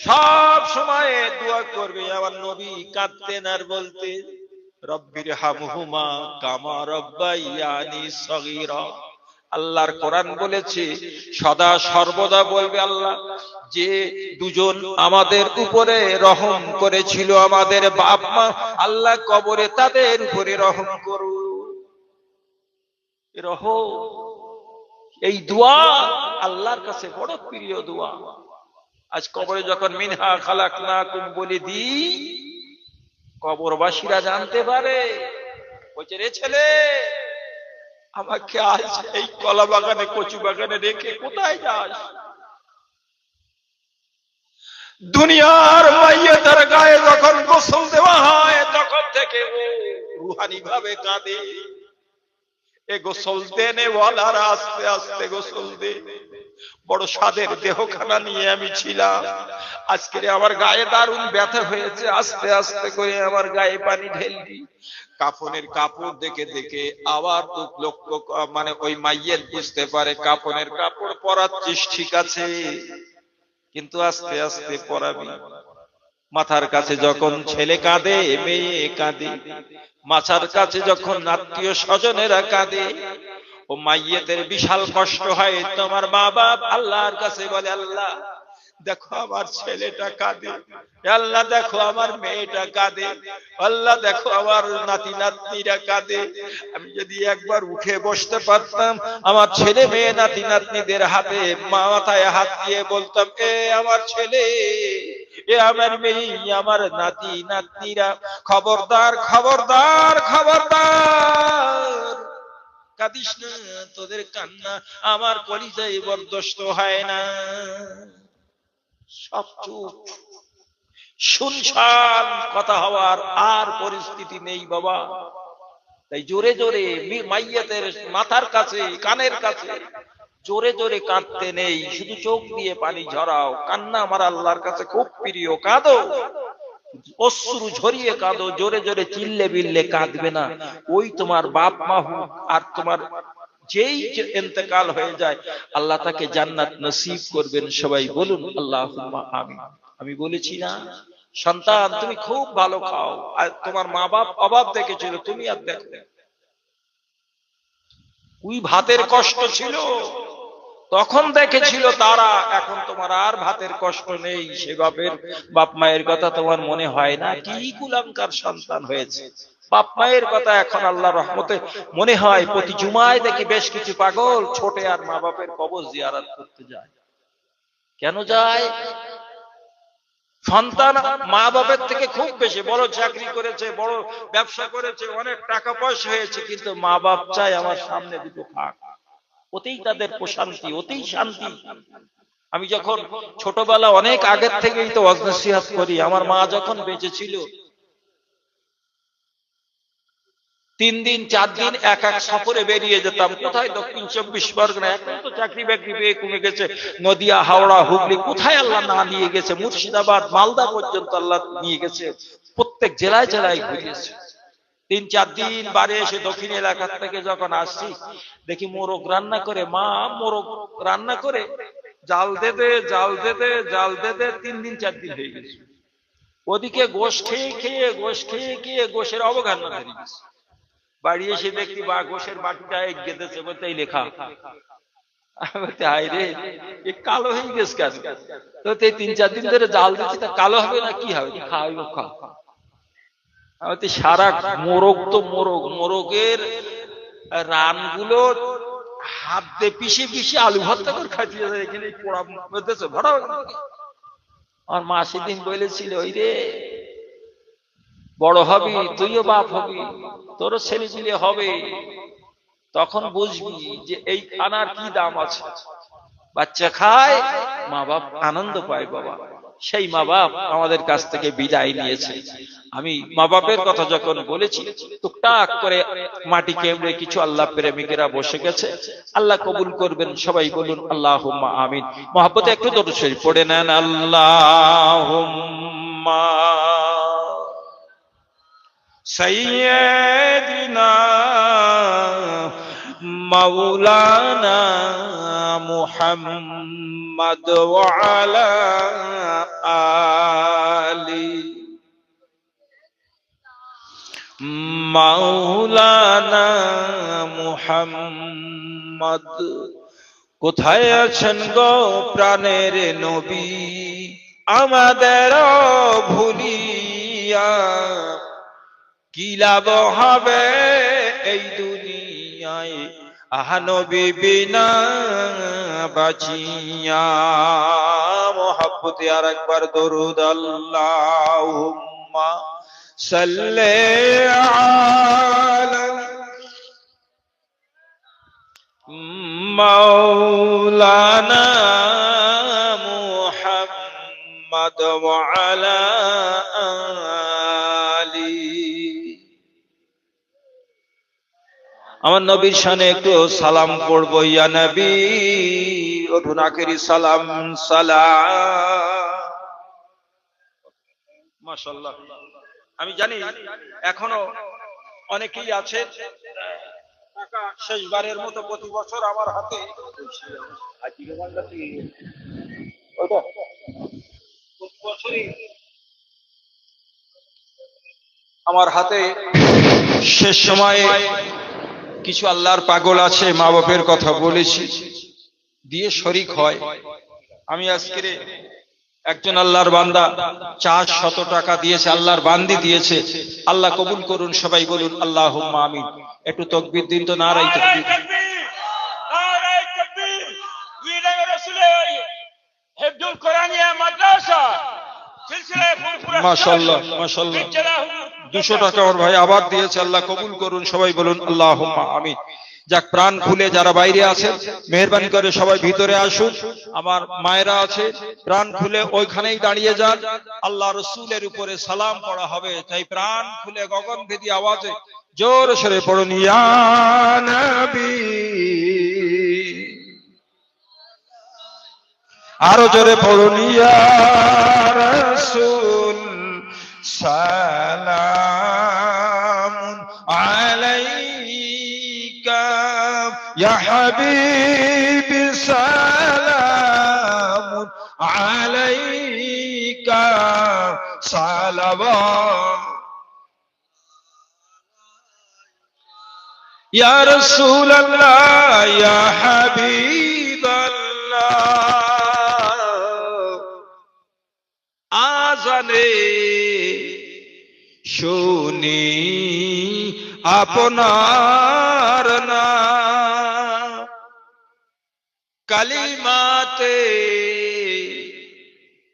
সব সময় দোয়া করবে। আমার নবী কাঁদতেন আর বলতে, রব্বির হামহুমা কামা রব্বায়ানি সগীরা। আল্লাহর কোরআন বলেছে, সদা সর্বদা বলবে আল্লাহ, যে দুজন আমাদের উপরে রহম করেছিল, আমাদের বাপ মা, আল্লাহ কবরে তাদের উপরে রহম করো। এই দোয়া আল্লাহর কাছে বড় প্রিয় দোয়া। আজ কবরে যখন মিনহা খালাকনাকুম বলে দিই, কবরবাসীরা জানতে পারে, বলছে, রে ছেলে, আমাকে আজ এই কলা বাগানে, কচু বাগানে রেখে কোথায় যাস? দুনিয়ার মাইয়াতের গায়ে যখন গোসল দেওয়া হয়, তখন থেকে ও রুহানি ভাবে কাঁদে। এ গোসল দেনে ওয়ালারা আস্তে আস্তে গোসল দে। বড় স্বাদের দেহখানা নিয়ে আমি ছিলাম, আজকে আমার গায়ে দারুণ ব্যথা হয়েছে, আস্তে আস্তে করে আমার গায়ে পানি ঢেলবি। কাফনের কাপড় দেখে দেখে আবার লক্ষ্য, মানে ওই মাইয়ের বুঝতে পারে কাফনের কাপড় পরাচ্ছিস ঠিক আছে, কিন্তু আস্তে আস্তে পরাবি। মাথার কাছে যখন ছেলে কাঁদে, মেয়ে কাঁদে, মাথার কাছে যখন আত্মীয় স্বজনেরা কাঁদে, ও মাইয়েতের বিশাল কষ্ট হয়। তোমার মা বাপ আল্লাহর কাছে বলে, আল্লাহ দেখো আমার ছেলেটা কাঁদে, আল্লাহ দেখো আমার মেয়েটা কাঁদে, আল্লাহ দেখো আমার নাতি নাতনিরা কাঁদে। আমি যদি একবার উঠে বসতে পারতাম, আমার ছেলে মেয়ে নাতি নাতনিদের হাতে মাথায় হাত দিয়ে বলতাম, এ আমার ছেলে, এ আমার মেয়ে, আমার নাতি নাতনিরা, খবরদার খবরদার খবরদার, কাঁদিস না, তোদের কান্না আমার কলিজায় বরদাস্ত হয় না। সব চুপ, শুনশান কথা হওয়ার আর পরিস্থিতি নেই বাবা। তাই জোরে জোরে মাইয়াতের মাথার কাছে, কানের কাছে জোরে জোরে কাঁদতে নেই, শুধু চোখ দিয়ে পানি ঝরাও। কান্না আমার আল্লাহর কাছে খুব প্রিয়, কাঁদো, অশ্রু ঝরিয়ে কাঁদো, জোরে জোরে চিল্লে বিল্লে কাঁদবে না। ওই তোমার বাপ মা হোক আর তোমার যেই ইন্তেকাল হয়ে যায়, আল্লাহ তাকে জান্নাত নসিব করবেন। সবাই বলুন আল্লাহুম্মা আমিন। আমি বলেছি না, সন্তান তুমি খুব ভালো খাও, আর তোমার মা বাপ অভাব দেখেছিল, তুমি আর দেখো, ওই ভাতের কষ্ট ছিল তখন দেখেছিল তারা, এখন তোমার আর ভাতের কষ্ট নেই। সে বাপ মায়ের কথা তোমার মনে হয় না? কি কুলাঙ্কার সন্তান হয়েছে। বাপ মায়ের কথা এখন আল্লাহর রহমতে মনে হয়। প্রতি জুমায় দেখি বেশ কিছু পাগল ছোটে আর মা বাপের কবর জিয়ারত করতে যায়। কেন যায়? সন্তান মা বাপের থেকে খুব বেশি, বড় চাকরি করেছে, বড় ব্যবসা করেছে, অনেক টাকা পয়সা হয়েছে, কিন্তু মা বাপ চায় আমার সামনে দুটো থাক, ওতেই তাদের প্রশান্তি, ওতেই শান্তি। আমি যখন ছোটবেলা অনেক আগের থেকেই তো ওয়াজ নসিহত করি। আমার মা যখন বেঁচে ছিল 3 দিন 4 দিন এক এক সফরে বেরিয়ে যেতাম। কোথায়? দক্ষিণ 24 পরগনা। এখন তো চাকরি বাকরি পেয়ে কমে গেছে। নদিয়া, হাওড়া, হুগলি, কোথায় আল্লাহ না নিয়ে গেছে। মুর্শিদাবাদ, মালদা পর্যন্ত আল্লাহ নিয়ে গেছে। প্রত্যেক জেলায় জেলায় ঘুরিয়েছে। 3-4 দিন বাড়ি এসে দক্ষিণ এলাকা থেকে যখন আসছি, দেখি মোরগ রান্না করে, মা মোরগ রান্না করে জাল দে দে জাল দে দে জাল দে দে, 3 দিন 4 দিন হয়ে গেছে। ওদিকে গোশ খেয়ে খেয়ে গোশের অবগাহনা ধরে গেছে। বাড়ি এসে দেখি বা গোশের বাটিটা গেঁথেছে, বলতে এই লেখা। রে এ কালো হয়ে গেছে কেন? তো 3-4 দিন ধরে জাল দিচ্ছি, তা কালো হবে না কি হবে? খাওয়াইব খা। সারা মোরগ তো মোরগের রানগুলো হাত দিয়ে পিষে আলু ভর্তা করে খাইতে এখানে পোড়া বেঁধেছে ভরা। আমার মা সেদিন বলেছিল, ওই রে বড় হবি, তুইও বাপ হবি, তোরও ছেলে ছেলে হবে, তখন বুঝবি যে এই খানার কি দাম আছে। বাচ্চা খায়, মা বাপ আনন্দ পায়। বাবা, সেই মা বাপ আমাদের কাছ থেকে বিদায় নিয়েছে। আমি মা বাপের কথা যখন বলেছি, টুকটাক করে মাটি কেমড়ে কিছু আল্লাহ প্রেমিকেরা বসে গেছে। আল্লাহ কবুল করবেন। সবাই বলুন আল্লাহুম্মা আমিন। মহব্বতে একটু দরুদ শরীফ পড়ে নেন। আল্লাহুম্মা সাইয়্যিদিনা মাওলানা মুহাম্মদ ওয়া আলা আলি মাওলানা মুহাম্মদ। কোথায় আছেন গো প্রাণের নবী, আমাদের ভুলিয়া কি লাভ হবে এই দুনিয়ায়, আহা নবী বিনা বাঁচিয়া। মোহাব্বতে আর একবার দরুদ। আল্লাহুম্মা সাল্লি আলা মাওলানা মুহাম্মদ ওয়া আলা আলি। আমার নবীর শানে একটু সালাম পড়বো। ইয়া নবী উঠুন আখেরি সালাম সালাম। মাশাআল্লাহ। আমি জানি এখনো অনেকেই আছে টাকা শেষবারের মতো প্রতি বছর আমার হাতে আমার হাতে শেষ সময়ে কিছু আল্লাহর পাগল আছে, মা বাপের কথা বলেছি, দিয়ে শরিক হয়। আমি আজকে একজন আল্লাহর বান্দা 400 টাকা দিয়েছে, আল্লাহর বান্দি দিয়েছে। আল্লাহ কবুল করুন। সবাই বলুন আল্লাহুম্মা আমিন। একটু তাকবীর দিন তো, নারাই তাকবীর। নারাই তাকবীর। উইলা রাসূলের হিফজুল কোরআনিয়া মাদ্রাসা সিলসিলায়ে ফুরফুরা। মাশাআল্লাহ মাশাআল্লাহ। 200 টাকা আমার ভাই আবার দিয়েছে। আল্লাহ কবুল করুন। সবাই বলুন আল্লাহুম্মা আমিন। যাক, প্রাণ খুলে যারা বাইরে আছেন মেহেরবানি করে সবাই ভিতরে আসুন। আমার মায়েরা আছে, প্রাণ খুলে ওইখানেই দাঁড়িয়ে যান। আল্লাহ রাসূলের উপরে সালাম পড়া হবে, তাই প্রাণ খুলে গগনভেদী আওয়াজে জোরে সরে পড়ুন ইয়া নবী। আরো জোরে পড়ুন ইয়া রাসূল সালাম আলাইকা ইয়া হাবিবি সালাম আলাইকা সালাওয়াত ইয়া রাসূলুল্লাহ ইয়া হাবিবাল্লাহ। আজানে শুনি আপনার নাম, কালিমাতে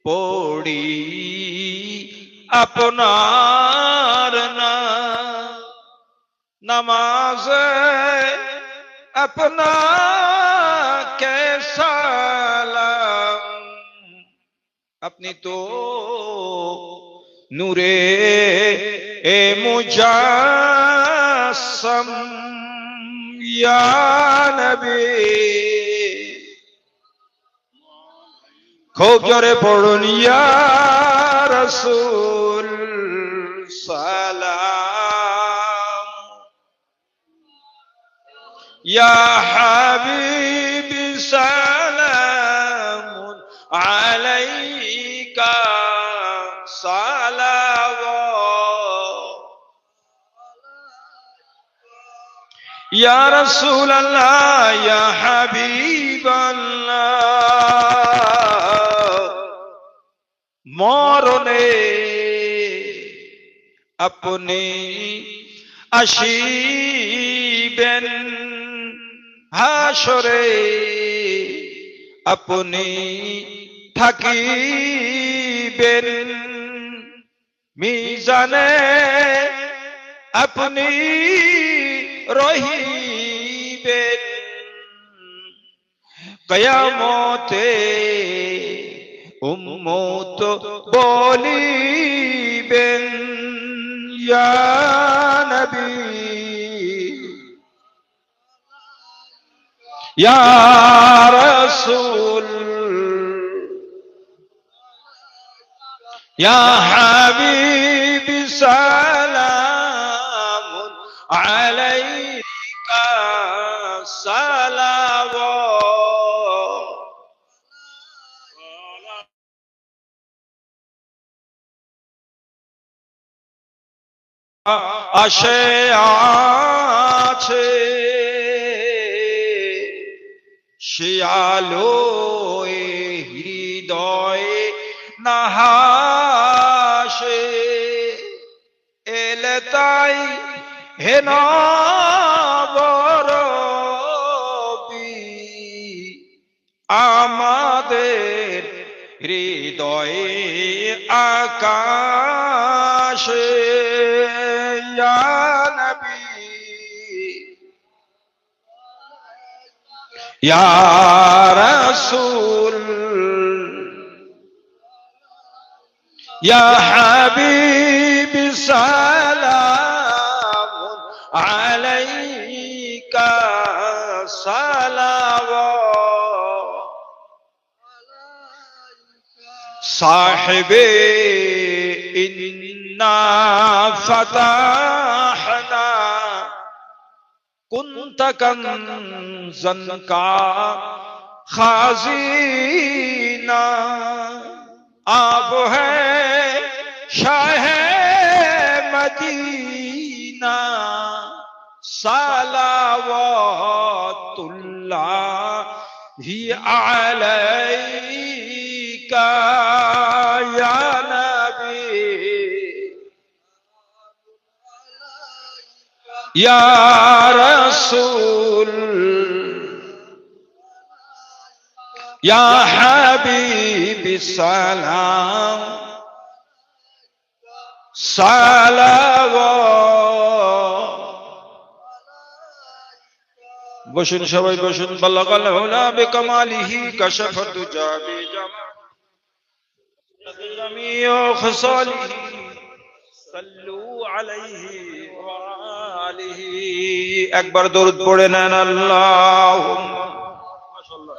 পড়ি আপনার নাম, নামাজে আপনাকে সালাম আপনি তো নূরে এ মুজাসসাম ইয়া নবী, খুব জোরে পড়ুন ইয়া রাসূল সালাম, ইয়া হাবিবি সালামুন আলাইকা সালাওয়াত, ইয়া রাসূলাল্লাহ ইয়া হাবিবাল্লাহ, মরণে আপনি আসিবেন, হাসরে আপনি থাকিবেন, মিজানে আপনি রহিবেন, কিয়ামতে উম্মত বলিবেন ইয়া নবী ইয়া রাসূল ইয়া হাবিবি সালামুন আলাইকা সালাওয়াত, আসে আছে শিয়ালোয় হৃদয়ে নাহাসে, এলে তাই হে নবরবি আমাদের হৃদয়ে আকাশে, ইয়া নবী ইয়া রাসূল ইয়া হাবিবি সালামুন আলাইকা সালাওয়াত, সাহিবে ইন্না ফাতাহনা কুনতা কানজান কা খাজিনা, আপ হ্যায় শাহে মদিনা সালাওয়াতুল্লাহি আলাইকা ইয়া নবী ইয়া রাসূল ইয়া হাবিবি সালাম সালাওয়াত। বসুন সবাই বসুন। বালাগাল হুলা বিকামালিহি কাশাফা দুজা বিজামিউ খসালিহি সাল্লু আলাইহি ওয়া আলিহি। একবার দরুদ পড়ে নেন আল্লাহুম্মা। মাশাআল্লাহ।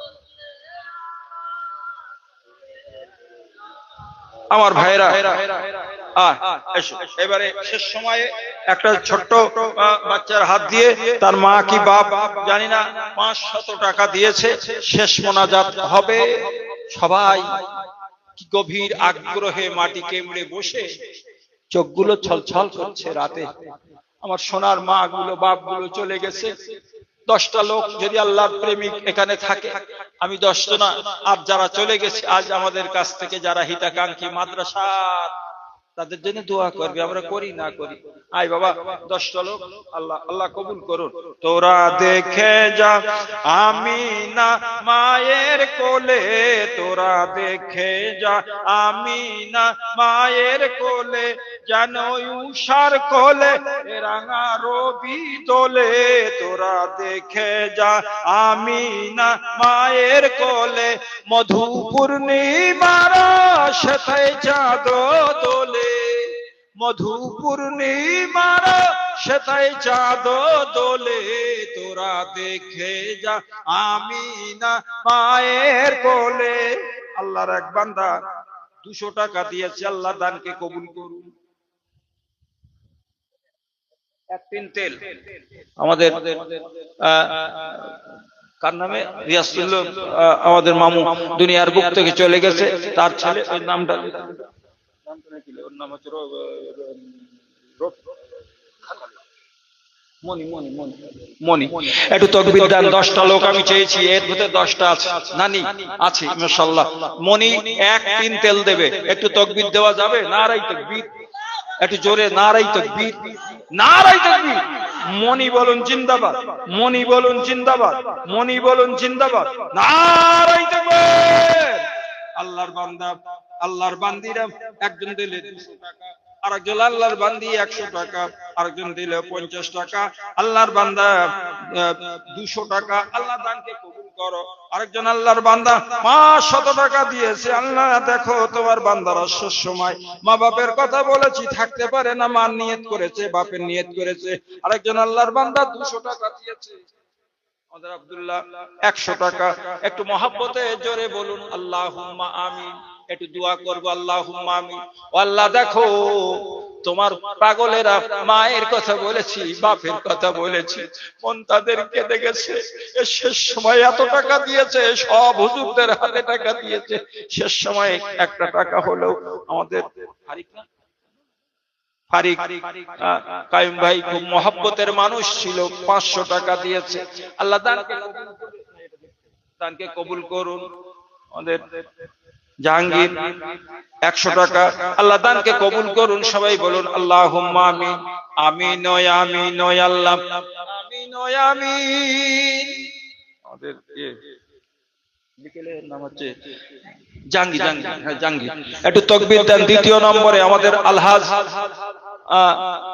আমার ভাইরা এবারে শেষ সময়ে একটা ছোট্ট বাচ্চার হাত দিয়ে তার মা কি বাপ জানি না 500 টাকা দিয়েছে, শেষ মোনাজাত হবে। সবাই কি গভীর আগ্রহে মাটি কেমড়ে বসে চোখগুলো ছলছল করছে রাতে। আমার সোনার মা গুলো বাপ গুলো চলে গেছে। 10টা লোক যদি আল্লাহর প্রেমিক এখানে থাকে, আমি 10 জন, আর যারা চলে গেছে আজ আমাদের কাছ থেকে, যারা হিতাকাঙ্ক্ষী মাদ্রাসা, তাদের জন্য দোয়া করবে। আমরা করি না করি, আয় বাবা 10টা লোক, আল্লাহ আল্লাহ কবুল করুন। তোরা দেখে যা আমিনা মায়ের কোলে, তোরা দেখে যা আমিনা মায়ের কোলে, যেন উষার কোলে রাঙা রবি দোলে, তোরা দেখে যা আমিনা মায়ের কোলে, মধু পূর্ণিমার সেথায় চাঁদ দোলে, মধু পূর্ণিমার সেথায় চাঁদ দোলে, তোরা দেখে যা আমিনা মায়ের কোলে। আল্লাহর এক বান্দা 200 টাকা দিয়েছে, আল্লাহ দানকে কবুল করুন। এক টিন তেল আমাদের কার নামে রিয়াসুল, আমাদের মামু দুনিয়ার বুক থেকে চলে গেছে, তার ছেলে, ওই নামটা ওর নাম হচ্ছে মনি। একটু তকবীর দেন। 10টা লোক আমি চেয়েছি, এর ভিতরে 10টা আছে, নানি আছে মাশাআল্লাহ। মনি এক টিন তেল দেবে, একটু তকবীর দেওয়া যাবে? নারাই তাকবীর, একটু জোরে নারাই তাকবীর, নারাই তাকবীর। মনি বলুন জিন্দাবাদ, মনি বলুন জিন্দাবাদ, মনি বলুন জিন্দাবাদ, নারাই তাকবীর। আল্লাহর বান্দা, আল্লাহর বান্দিরা একজন দিলে 200 টাকা, আরেকজন আল্লাহর বান্দি 100 টাকা, আরেকজন দিলে 50 টাকা, আল্লাহর বান্দা 200 টাকা। আল্লাহ দানকে কবুল করো। আরেকজন আল্লাহর বান্দা 500 টাকা দিয়েছে। আল্লাহ দেখো তোমার বান্দারা সময় মা বাপের কথা বলেছি, থাকতে পারে না, মার নিয়ত করেছে, বাপের নিয়ত করেছে। আরেকজন আল্লাহর বান্দা 200 টাকা দিয়েছে। আমাদের আব্দুল্লাহ 100 টাকা। একটু মহব্বতে জোরে বলুন আল্লাহুম্মা আমিন। একটু দোয়া করব আল্লাহুম্মা আমিন। ও আল্লাহ দেখো তোমার পাগলেরা মায়ের কথা বলেছি, বাপের কথা বলেছি, মন তাদের কেঁদে গেছে। শেষ সময় এত টাকা দিয়েছে, সব হুজুরদের হাতে টাকা দিয়েছে, শেষ সময় একটা টাকা হলেও আমাদের ফারিক কায়ুম ভাই খুব মহব্বতের মানুষ ছিল, 500 টাকা দিয়েছে। আল্লাহ দানকে কবুল করুন। আমাদের জাহাঙ্গীর 100 টাকা, আল্লাহ দানকে কবুল করুন। সবাই বলুন আল্লাহুম্মা আমিন। আমিন ও আমিন ও আল্লাহ, আমিন ও আমিন। আমাদের বিকেলের নাম হচ্ছে জাহাঙ্গীর, জাহাঙ্গীর একটু তাকবীর দেন। দ্বিতীয় নম্বরে আমাদের আলহাজ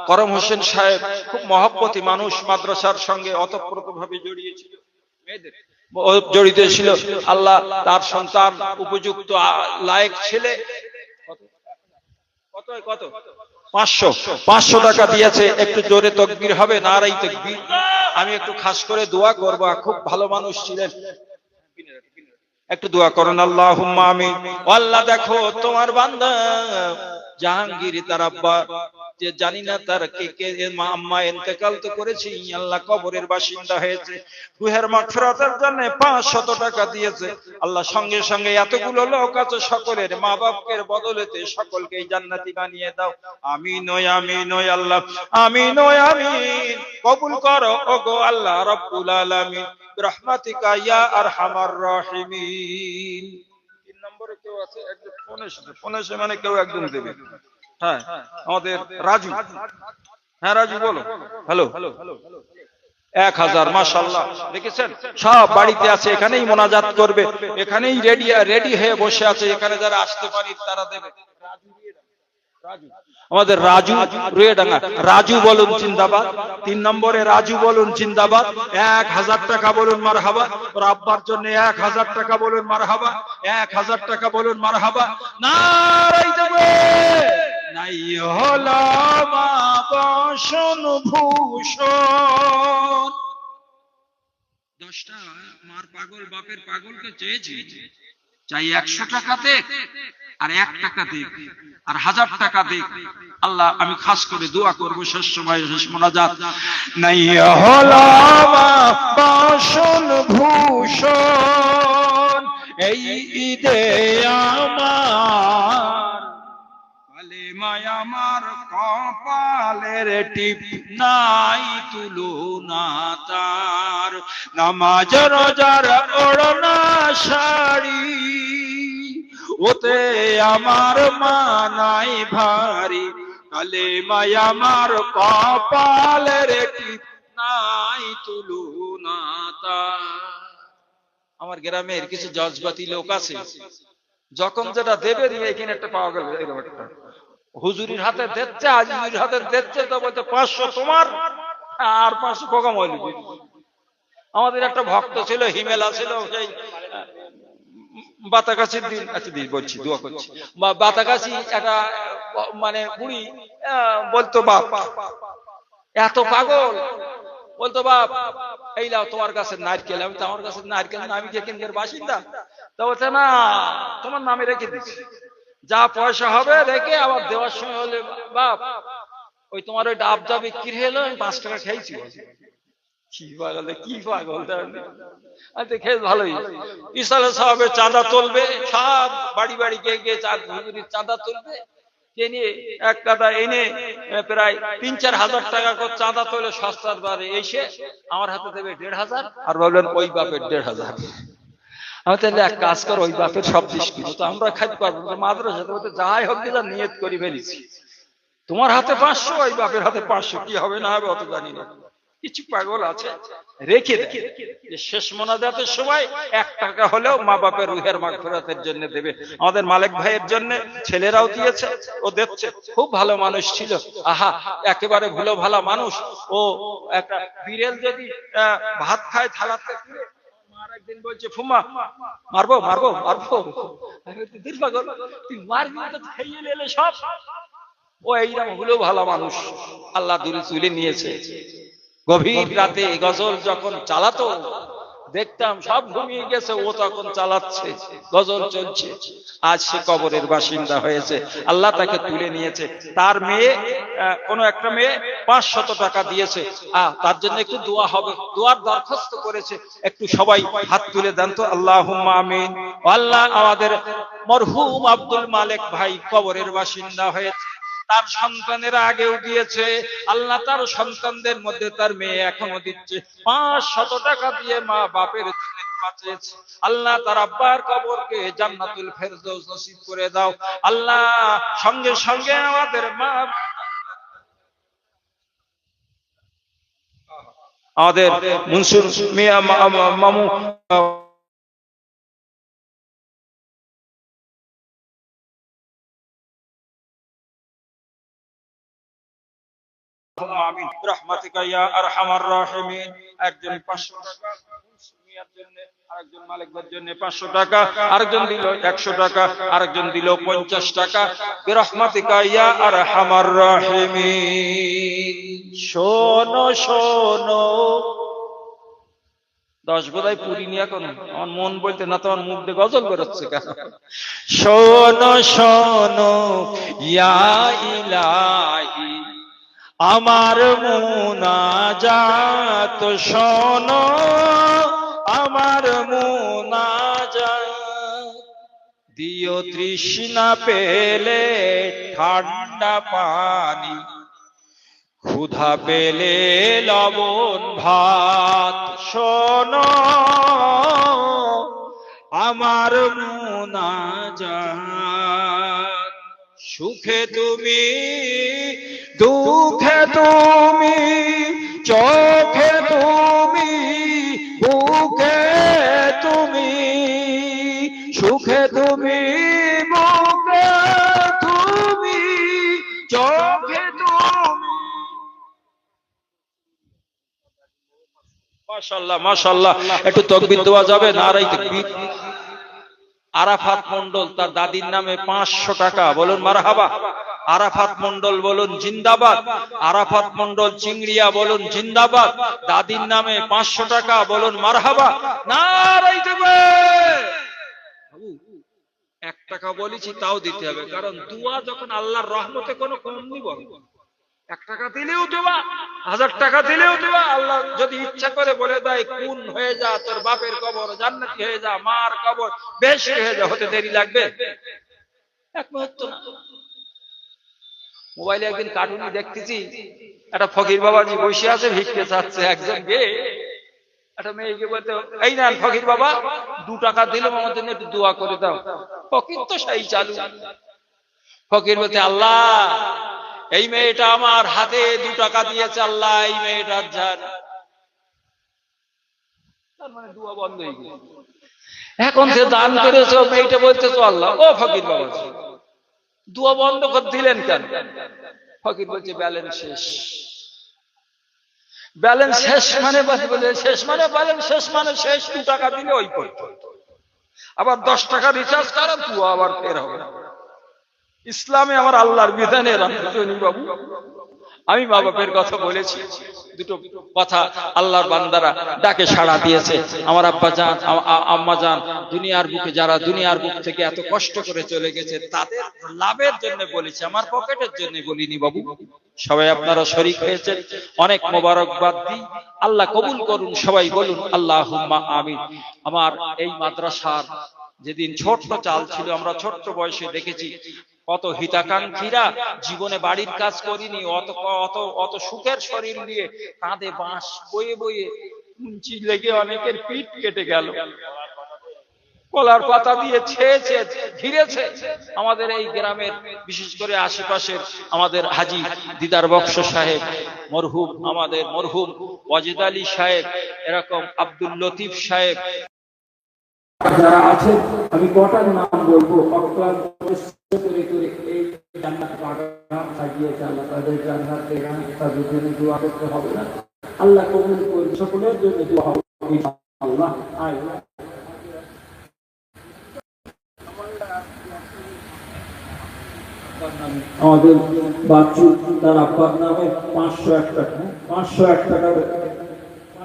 করম হোসেন সাহেব, খুব মহব্বতী মানুষ, মাদ্রাসার সঙ্গে ওতপ্রোতভাবে জড়িয়েছিল, জড়িত ছিল। আল্লাহ তার সন্তান উপযুক্ত লায়েক ছেলে, কত 500 টাকা দিয়েছে। একটু জোরে তাকবীর হবে, নারাই তাকবীর। আমি একটু খাস করে দোয়া করব, খুব ভালো মানুষ ছিলেন, একটু দোয়া করুন আল্লাহুম্মা আমিন। ও আল্লাহ দেখো তোমার বান্দা জাহাঙ্গীর, তার আব্বা যে জানি না তার কে মা আম্মা ইন্তেকাল তো করেছে, আল্লাহ কবরের বাসিন্দা হয়েছে, রুহের মাগফিরাতের জন্য 500 টাকা দিয়েছে। আল্লাহ সঙ্গে সঙ্গে এতগুলো লোক আছে, সকলের মা বাপের বদলেতে সকলকে জান্নাতি বানিয়ে দাও। আমিন ও আমিন ও আল্লাহ, আমিন ও আমিন। কবুল করো ওগো আল্লাহ রাব্বুল আলামিন, বিরহমাতিকা ইয়া আরহামার রাহিমিন। 3 নম্বরে কেউ আছে? একজন ফোন এসে মানে কেউ একজন দেবে। হ্যাঁ, আমাদের রাজু। হ্যাঁ রাজু বলো। হ্যালো, 1000। মাশাআল্লাহ, দেখেছেন সব বাড়িতে আছে, এখানেই মোনাজাত করবে, এখানেই রেডি হয়ে বসে আছে। এখানে যারা আসতে পারি তারা দেবে। আমাদের রাজু রুয়েডাঙ্গা, রাজু বলুন জিন্দাবাদ। 3 নম্বরে রাজু বলুন জিন্দাবাদ। 1000 টাকা বলুন মারহাবা। ওর আব্বার জন্য 1000 টাকা বলুন মারহাবা, 1000 টাকা বলুন মারহাবা। নারাই তাকবীর। নাই হলো মা বসন ভূষণ। 10টা মার পাগল বাপের পাগলকে চেয়েছি, চাই 100 টাকা দেখ, আর 1 টাকা দেখ, আর 1000 টাকা দেখ। আল্লাহ আমি খাস করে দোয়া করব শেষ সময়, শেষ মোনাজাত। নাই হলো মা বসন ভূষণ, এই ঈদে আমার কালেমায় আমার কপালের টিপ নাই তুলনা তার, নামাজ রোজার ওড়না শাড়ি ওতে আমার মানাই ভারী, কালেমায় আমার কপালের টিপ নাই তুলনা তার। আমার গ্রামের কিছু জজবাতি লোক আছে, যখন যেটা দেবে দিয়ে এখানে একটা পাওয়া গেল, হুজুরির হাতে দিচ্ছে, আজিজুর হাতে দিচ্ছে, তো বলতে 500 তোমার আর 500 খোকা মৌলবী। আমাদের একটা ভক্ত ছিল, হিমেলা ছিল, সেই বাতাকাশির দিন, আচ্ছা দিন বলছি, দোয়া করছি, বাতাকাশি একটা মানে বুড়ি বলতো বাপ, এত পাগল, বলতো বাপ এই নাও তোমার কাছে নারকেল। আমি তো আমার কাছে নারকেল না, আমি কি এখানকার বাসিন্দা? তো বলছে না, তোমার নামে রেখে দিচ্ছি, যা পয়সা হবে রেখে আবার দেওয়ার সময় হলে বাপ ওই তোমার ওই ডাবটা বিক্রি হলো, আমি 5 টাকা খেয়েছি। কি পাগল, কি পাগল, আচ্ছা খেয়ে ভালোই। ইসালে সাহেবের চাঁদা তুলবে, সব বাড়ি বাড়ি গিয়ে গিয়ে চাঁদা তুলবে, এনে এক কাটা এনে প্রায় 3-4 হাজার টাকা করে চাঁদা তুলে সস্তার বারে এসে আমার হাতে দেবে 1,500 আর বলবেন ওই বাপের 1,500। আমি তাহলে এক কাজ করো, ওই বাপের সব দিস কিন্তু, তো আমরা খাইতে পারবো না, মাদ্রাসাতে বলতে যাই হোক যা নিয়ত করি ফেলেছি, তোমার হাতে 500, ওই বাপের হাতে 500, কি হবে না হবে অত জানি না। কিছু পাগল আছে রেখে দেয় যে শেষ মোনাজাতের সময় 1 টাকা হলেও মা বাপের রুহের মাগফিরাতের জন্য দেবে। আমাদের মালিক ভাইয়ের জন্য ছেলেরাও দিয়েছে, ও দিচ্ছে, খুব ভালো মানুষ ছিল, আহা একেবারে ভুলো ভালো মানুষ। ও একটা বিড়েল যদি ভাত খায় থালাতে তুলে, মার একদিন বলছে ফুমা মারবো মারবো মারবো, তুই পাগল, তুই মারবি তো খাইয়ে নিলে সব। ও এইরকম হলো ভালো মানুষ, আল্লাহ দূরে তুলে নিয়েছে। গভীর রাতে গজল যখন চালাতো দেখতাম সব ঘুমিয়ে গেছে, ও তখন চালাচ্ছে, গজল চলছে। আজ সে কবরের বাসিন্দা হয়েছে, আল্লাহ তাকে তুলে নিয়েছে। তার মেয়ে, কোন একটা মেয়ে 500 টাকা দিয়েছে, তার জন্য একটু দোয়া হবে, দোয়ার দরখাস্ত করেছে, একটু সবাই হাত তুলে দেন তো, আল্লাহুম্মা আমিন। আল্লাহ আমাদের মরহুম আব্দুল মালেক ভাই কবরের বাসিন্দা হয়েছে, তার সন্তানেরা আগেও দিয়েছে, আল্লাহ তার সন্তানদের মধ্যে তার মেয়ে এখনো দিচ্ছে, 500 টাকা দিয়ে মা বাপের জন্য বাঁচিয়েছে। আল্লাহ তার আব্বার কবরকে জান্নাতুল ফেরদৌস নসিব করে দাও আল্লাহ। সঙ্গে সঙ্গে আমাদের মা, আমাদের মুনসুর মিয়া মামু আমিন রাহমাতিকা ইয়া আরহামার রাহিমিন। একজন 500 টাকা মিয়ার জন্য, আরেকজন মালিকদের জন্য 500 টাকা, আরেকজন দিল 100 টাকা, আরেকজন দিল 50 টাকা, বিরহমাতিকা ইয়া আরহামার রাহিমিন। শোনো শোনো, 10 বোধহয় পুরি নিয়ে এখন আমার মন বলতে না, তোমার মুখ দিয়ে গজল বেরোচ্ছে কেন? শোনো শোনো ইয়া ইলাহি আমার মুনাজাত শোনো, আমার মুনাজাত, দিও তৃষ্ণা পেলে ঠান্ডা পানি, ক্ষুধা পেলে লবণ ভাত, শোনো আমার মুনাজাত। সুখে তুমি, দুঃখে তুমি, চোখে তুমি, বুকে তুমি, সুখে তুমি, বুকে তুমি, চোখে তুমি। মাশাআল্লাহ মাশাআল্লাহ, একটু তাকবীর দেওয়া যাবে? নারায়ে তাকবীর। আরাফাত মন্ডল তার দাদির নামে 500 টাকা, বলুন মারহাবা। আরাফাত মন্ডল বলুন জিন্দাবাদ। আরাফাত মন্ডল চিংড়িয়া বলুন জিন্দাবাদ। দাদির নামে 500 টাকা, বলুন মারহাবা। নারায়ে তাকবীর। 1 টাকা বলেছি তাও দিতে হবে, কারণ দোয়া যখন আল্লাহর রহমতে কোনো কম নিব, 1 টাকা দিলেও দেওয়া, 1000 টাকা দিলেও দেওয়া। আল্লাহ যদি ইচ্ছা করে বলে দেয় কুন হয়ে যা, তোর বাপের কবর জান্নাতি হয়ে যা, মার কবর বেশি হয়ে যা, হতে দেরি লাগবে? এক মুহূর্ত না। মোবাইলে একদিন কার্টুনি দেখতেছি, একটা ফকির বাবাজি বসে আছে, ভিক্ষে চাচ্ছে। একজন গিয়ে একটা মেয়েকে বলতে, এই না ফকির বাবা, 2 টাকা দিলাম, আমার জন্য একটু দোয়া করে দাও। ফকির তো সেই চালু। ফকির বলতে, আল্লাহ এই মেয়েটা আমার হাতে 2 টাকা দিয়েছে, আল্লাহ এই মেয়েটার জান। তার মানে দোয়া বন্ধ হয়ে গেছে। এখন যে দান করেছে মেয়েটা বলতেছো আল্লাহ, ও ফকির বাবা দোয়া বন্ধ করে দিলেন কেন? ফকির বলছে ব্যালেন্স শেষ। ব্যালেন্স শেষ মানে শেষ মানে ব্যালেন্স শেষ মানে শেষ। 2 টাকা দিলে ওই পর্যন্ত, আবার 10 টাকা রিচার্জ করেন দোয়া আবার ফের হবে। ইসলামে আমার আল্লাহর বিধানে রামকৃষ্ণ বাবু, আমি মা বাপের কথা বলেছি, দুটো কথা আল্লাহর বান্দারা ডাকে সাড়া দিয়েছে। আমার আব্বা জান, আম্মা জান, দুনিয়ার বুকে যারা দুনিয়ার বুক থেকে এত কষ্ট করে চলে গেছে, তাদের লাভের জন্য বলেছি, আমার পকেটের জন্য বলিনি বাবু। সবাই আপনারা শরীক হয়েছেন, অনেক মোবারকবাদ দিই। আল্লাহ কবুল করুন, সবাই বলুন আল্লাহুম্মা আমিন। আমার এই মাদ্রাসার যেদিন ছোট্ট চাল ছিল, আমরা ছোট্ট বয়সে দেখেছি কত হিতাকাঙ্ক্ষীরা জীবনে বাড়ির কাজ করিনি, অত অত অত সুখের শরীর নিয়ে কাঁধে বাঁশ বয়ে বয়ে কুঞ্চি লেগে অনেকের পিঠ কেটে গেল, কলার পাতা দিয়ে ছেয়েছে ঘিরেছে। আমাদের এই গ্রামের, বিশেষ করে আশেপাশের আমাদের হাজী দিদার বক্স সাহেব, মরহুম আমাদের মরহুম ওয়াজিদ আলী সাহেব, এরকম আব্দুল লতিফ সাহেব, যারা আছেন, আমি কটার নাম বলবো, অক্লান্ত করে করে এই জান্নাত বাগান সাজিয়েছে আল্লাহ, তাদের জান্নাতে তাদের জন্য দোয়া করতে হবে না? আল্লাহ কবুল করুন, সকলের জন্য দোয়া হবে ইনশাআল্লাহ। আমাদের বাচ্চু তার আব্বার নামে 501 টাকা, 501 টাকা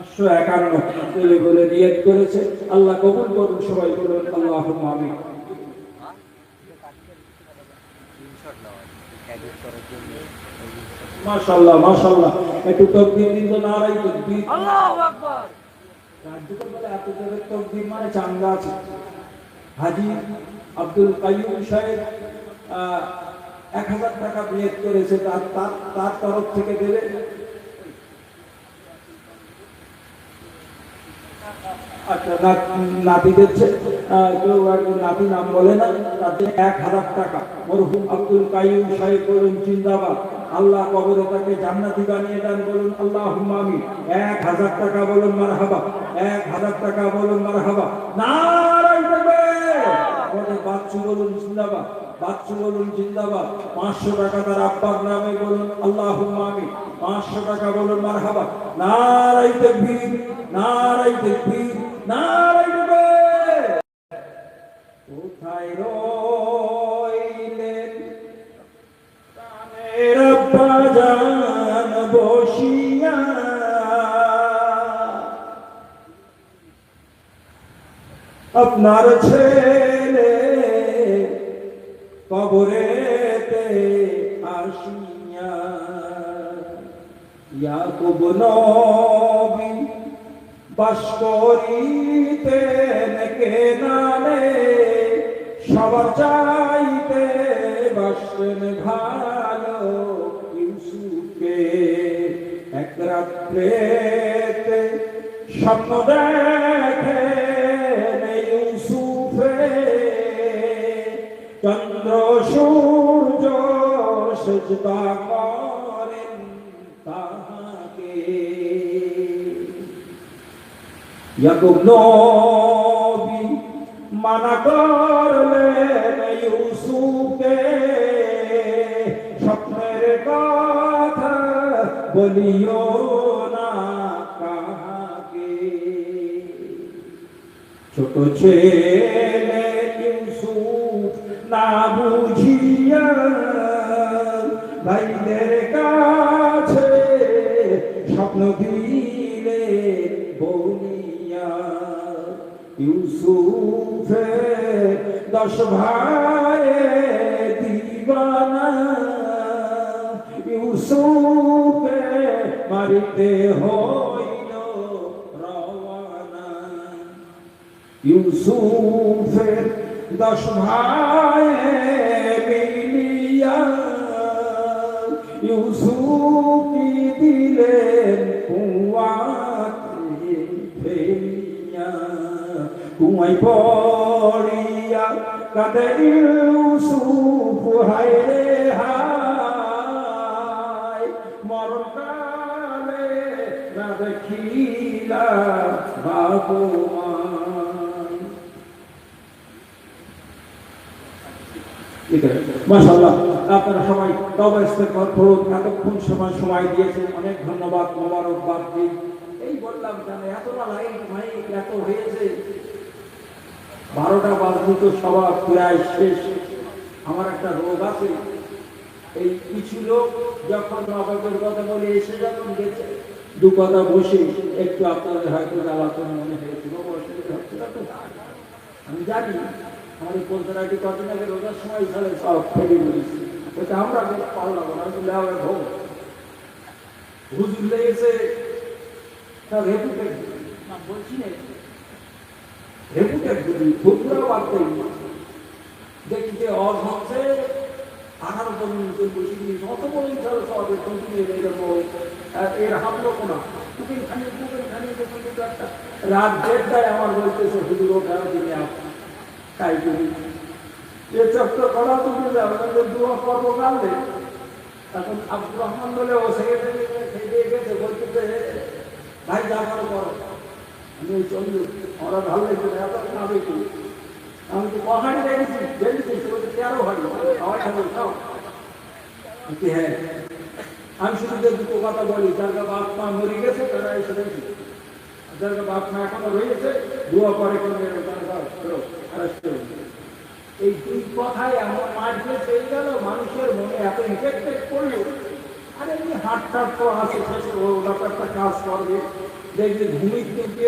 551 বলে নিয়ত করেছে। আল্লাহ কবুল করুন, সবাই বলুন আল্লাহুম্মা আমিন। মাশাআল্লাহ মাশাআল্লাহ, একটু তাকবীর দিন তো, নারাই তাকবীর, আল্লাহু আকবার। কার্যকর বলে এত জোরে তাকবীর মানে চাঙ্গা আছে। হাজী আব্দুল কাইয়ুম সাহেব 1000 টাকা নিয়ত করেছে, তার তরফ থেকে দেবে। আচ্ছা, নাতি দিচ্ছে, কেউ নাতি নাম বলে না, তাতে 1000 টাকা। মরহুম আব্দুল কাইয়ুম সাহেব বলুন জিন্দাবাদ, আল্লাহ কবরে তাকে জান্নাতি বানিয়ে দেন, বলুন আল্লাহুম্মা আমিন। 1000 টাকা বলুন মারহাবা, 1000 টাকা বলুন মারহাবা, নারায়ে তাকবীর। আমাদের বাচ্চু বলুন জিন্দাবাদ, বাচ্চু বলুন জিন্দাবাদ। 500 টাকা তার আব্বার নামে, বলুন আল্লাহুম্মা আমিন। 500 টাকা বলুন মারহাবা, নারায়ে তাকবীর, নারায়ে তাকবীর, নারায়ে তাকবীর। কোথায় রইলেন প্রাণের আব্বা জান বসিয়া, আপনার ছেলে কবরেতে আসিয়া। ইয়াকুব নবী বাস করিতেন কেনানে, সবার চাইতে বাসতেন ভালো ইউসুফকে। এক রাত্রেতে স্বপ্ন দেখেন ইউসুফে, চন্দ্র সূর্য সিজদা করেন তাহাকে। ইয়াকুব নবী মানা করলেন ইউসুফকে, স্বপ্নের কথা বলিও না কাহাকে। ছোট ছেলে ইউসুফ না বুঝিয়া ভাইদের কাছে স্বপ্ন দিলে বলিয়া। ইউসুফে 10 ভাই দিবানা, ইউসুফে মারিতে হইল রওয়ানা। ইউসুফের 10 ভাই মিলিয়া ইউসুফ দিলেন কুয়াতে ফেলিয়া। কুয়ায় পড়িয়া কাঁদে ইউসুফ, হায় রে হায়, মরণকালে না দেখিলা বাবু মা। ঠিক আছে, মাশাআল্লাহ। আপনারা সবাই তওবা ইস্তেগফার করুন, এতক্ষণ সময় দিয়েছেন, অনেক ধন্যবাদ, মোবারকবাদ দিন। এই বললাম কেন এতটা লাইট মাইক এত হয়েছে, 12টা বাজে তো সভা প্রায় শেষ। আমার একটা রোগ আছে, এই কিছু লোক যখন নবাবের কথা বলে এসে যখন গেছে, দু কথা বসে একটু আপনাদের হয়তো জ্বালাতন মনে হয়েছিল, অসুবিধা হচ্ছিল তো। আমি জানি আমাদের কলকাতাটি কদিন আগে রোজার সময় তাহলে সব ফেলে দিয়েছি, ওটা আমরা পারলাম না, বলে আমার ভোগ হুজুর লেগেছে তার রেপুটেড না বলছি না, রেপুটেড যদি ফুটবল বাদ দেয় দেখি যে অজ হচ্ছে 18 পর্যন্ত বসে দিয়ে অত বড় ইচ্ছার সব এর হামলো কোনা রাত 1:30টায় আমার বলতেছে হুজুর ওখানে দিনে তাই করি এ চক্র করা তুমি আমাদের দুয়া পর্ব কাঁদলে। এখন আব্দুর রহমান বলে ও সেক্রেটারি দিয়ে গেছে, বলতেছে ভাই যা করো করো, আমি ওই চন্দ্র আমরা ভালো লাগছে এত কাঁদে কি, আমি তো কখানি দেখেছি দেখেছি 13 হাড়ি আমার সাথে খাও। হ্যাঁ, আমি শুধু যে দুটো কথা বলি, যার বাপ মা মরে গেছে তারা এসে দেখি, যার বাপ মা এখনো রয়েছে দোয়া করে এই দুই কথায় এমন মাঠে পেয়ে গেল, মানুষের মনে এত ইফেক্টেড করলো। আরে এই হাট টাট তো আছে, একটা কাজ করবে, দেখবে ভূমি থেকে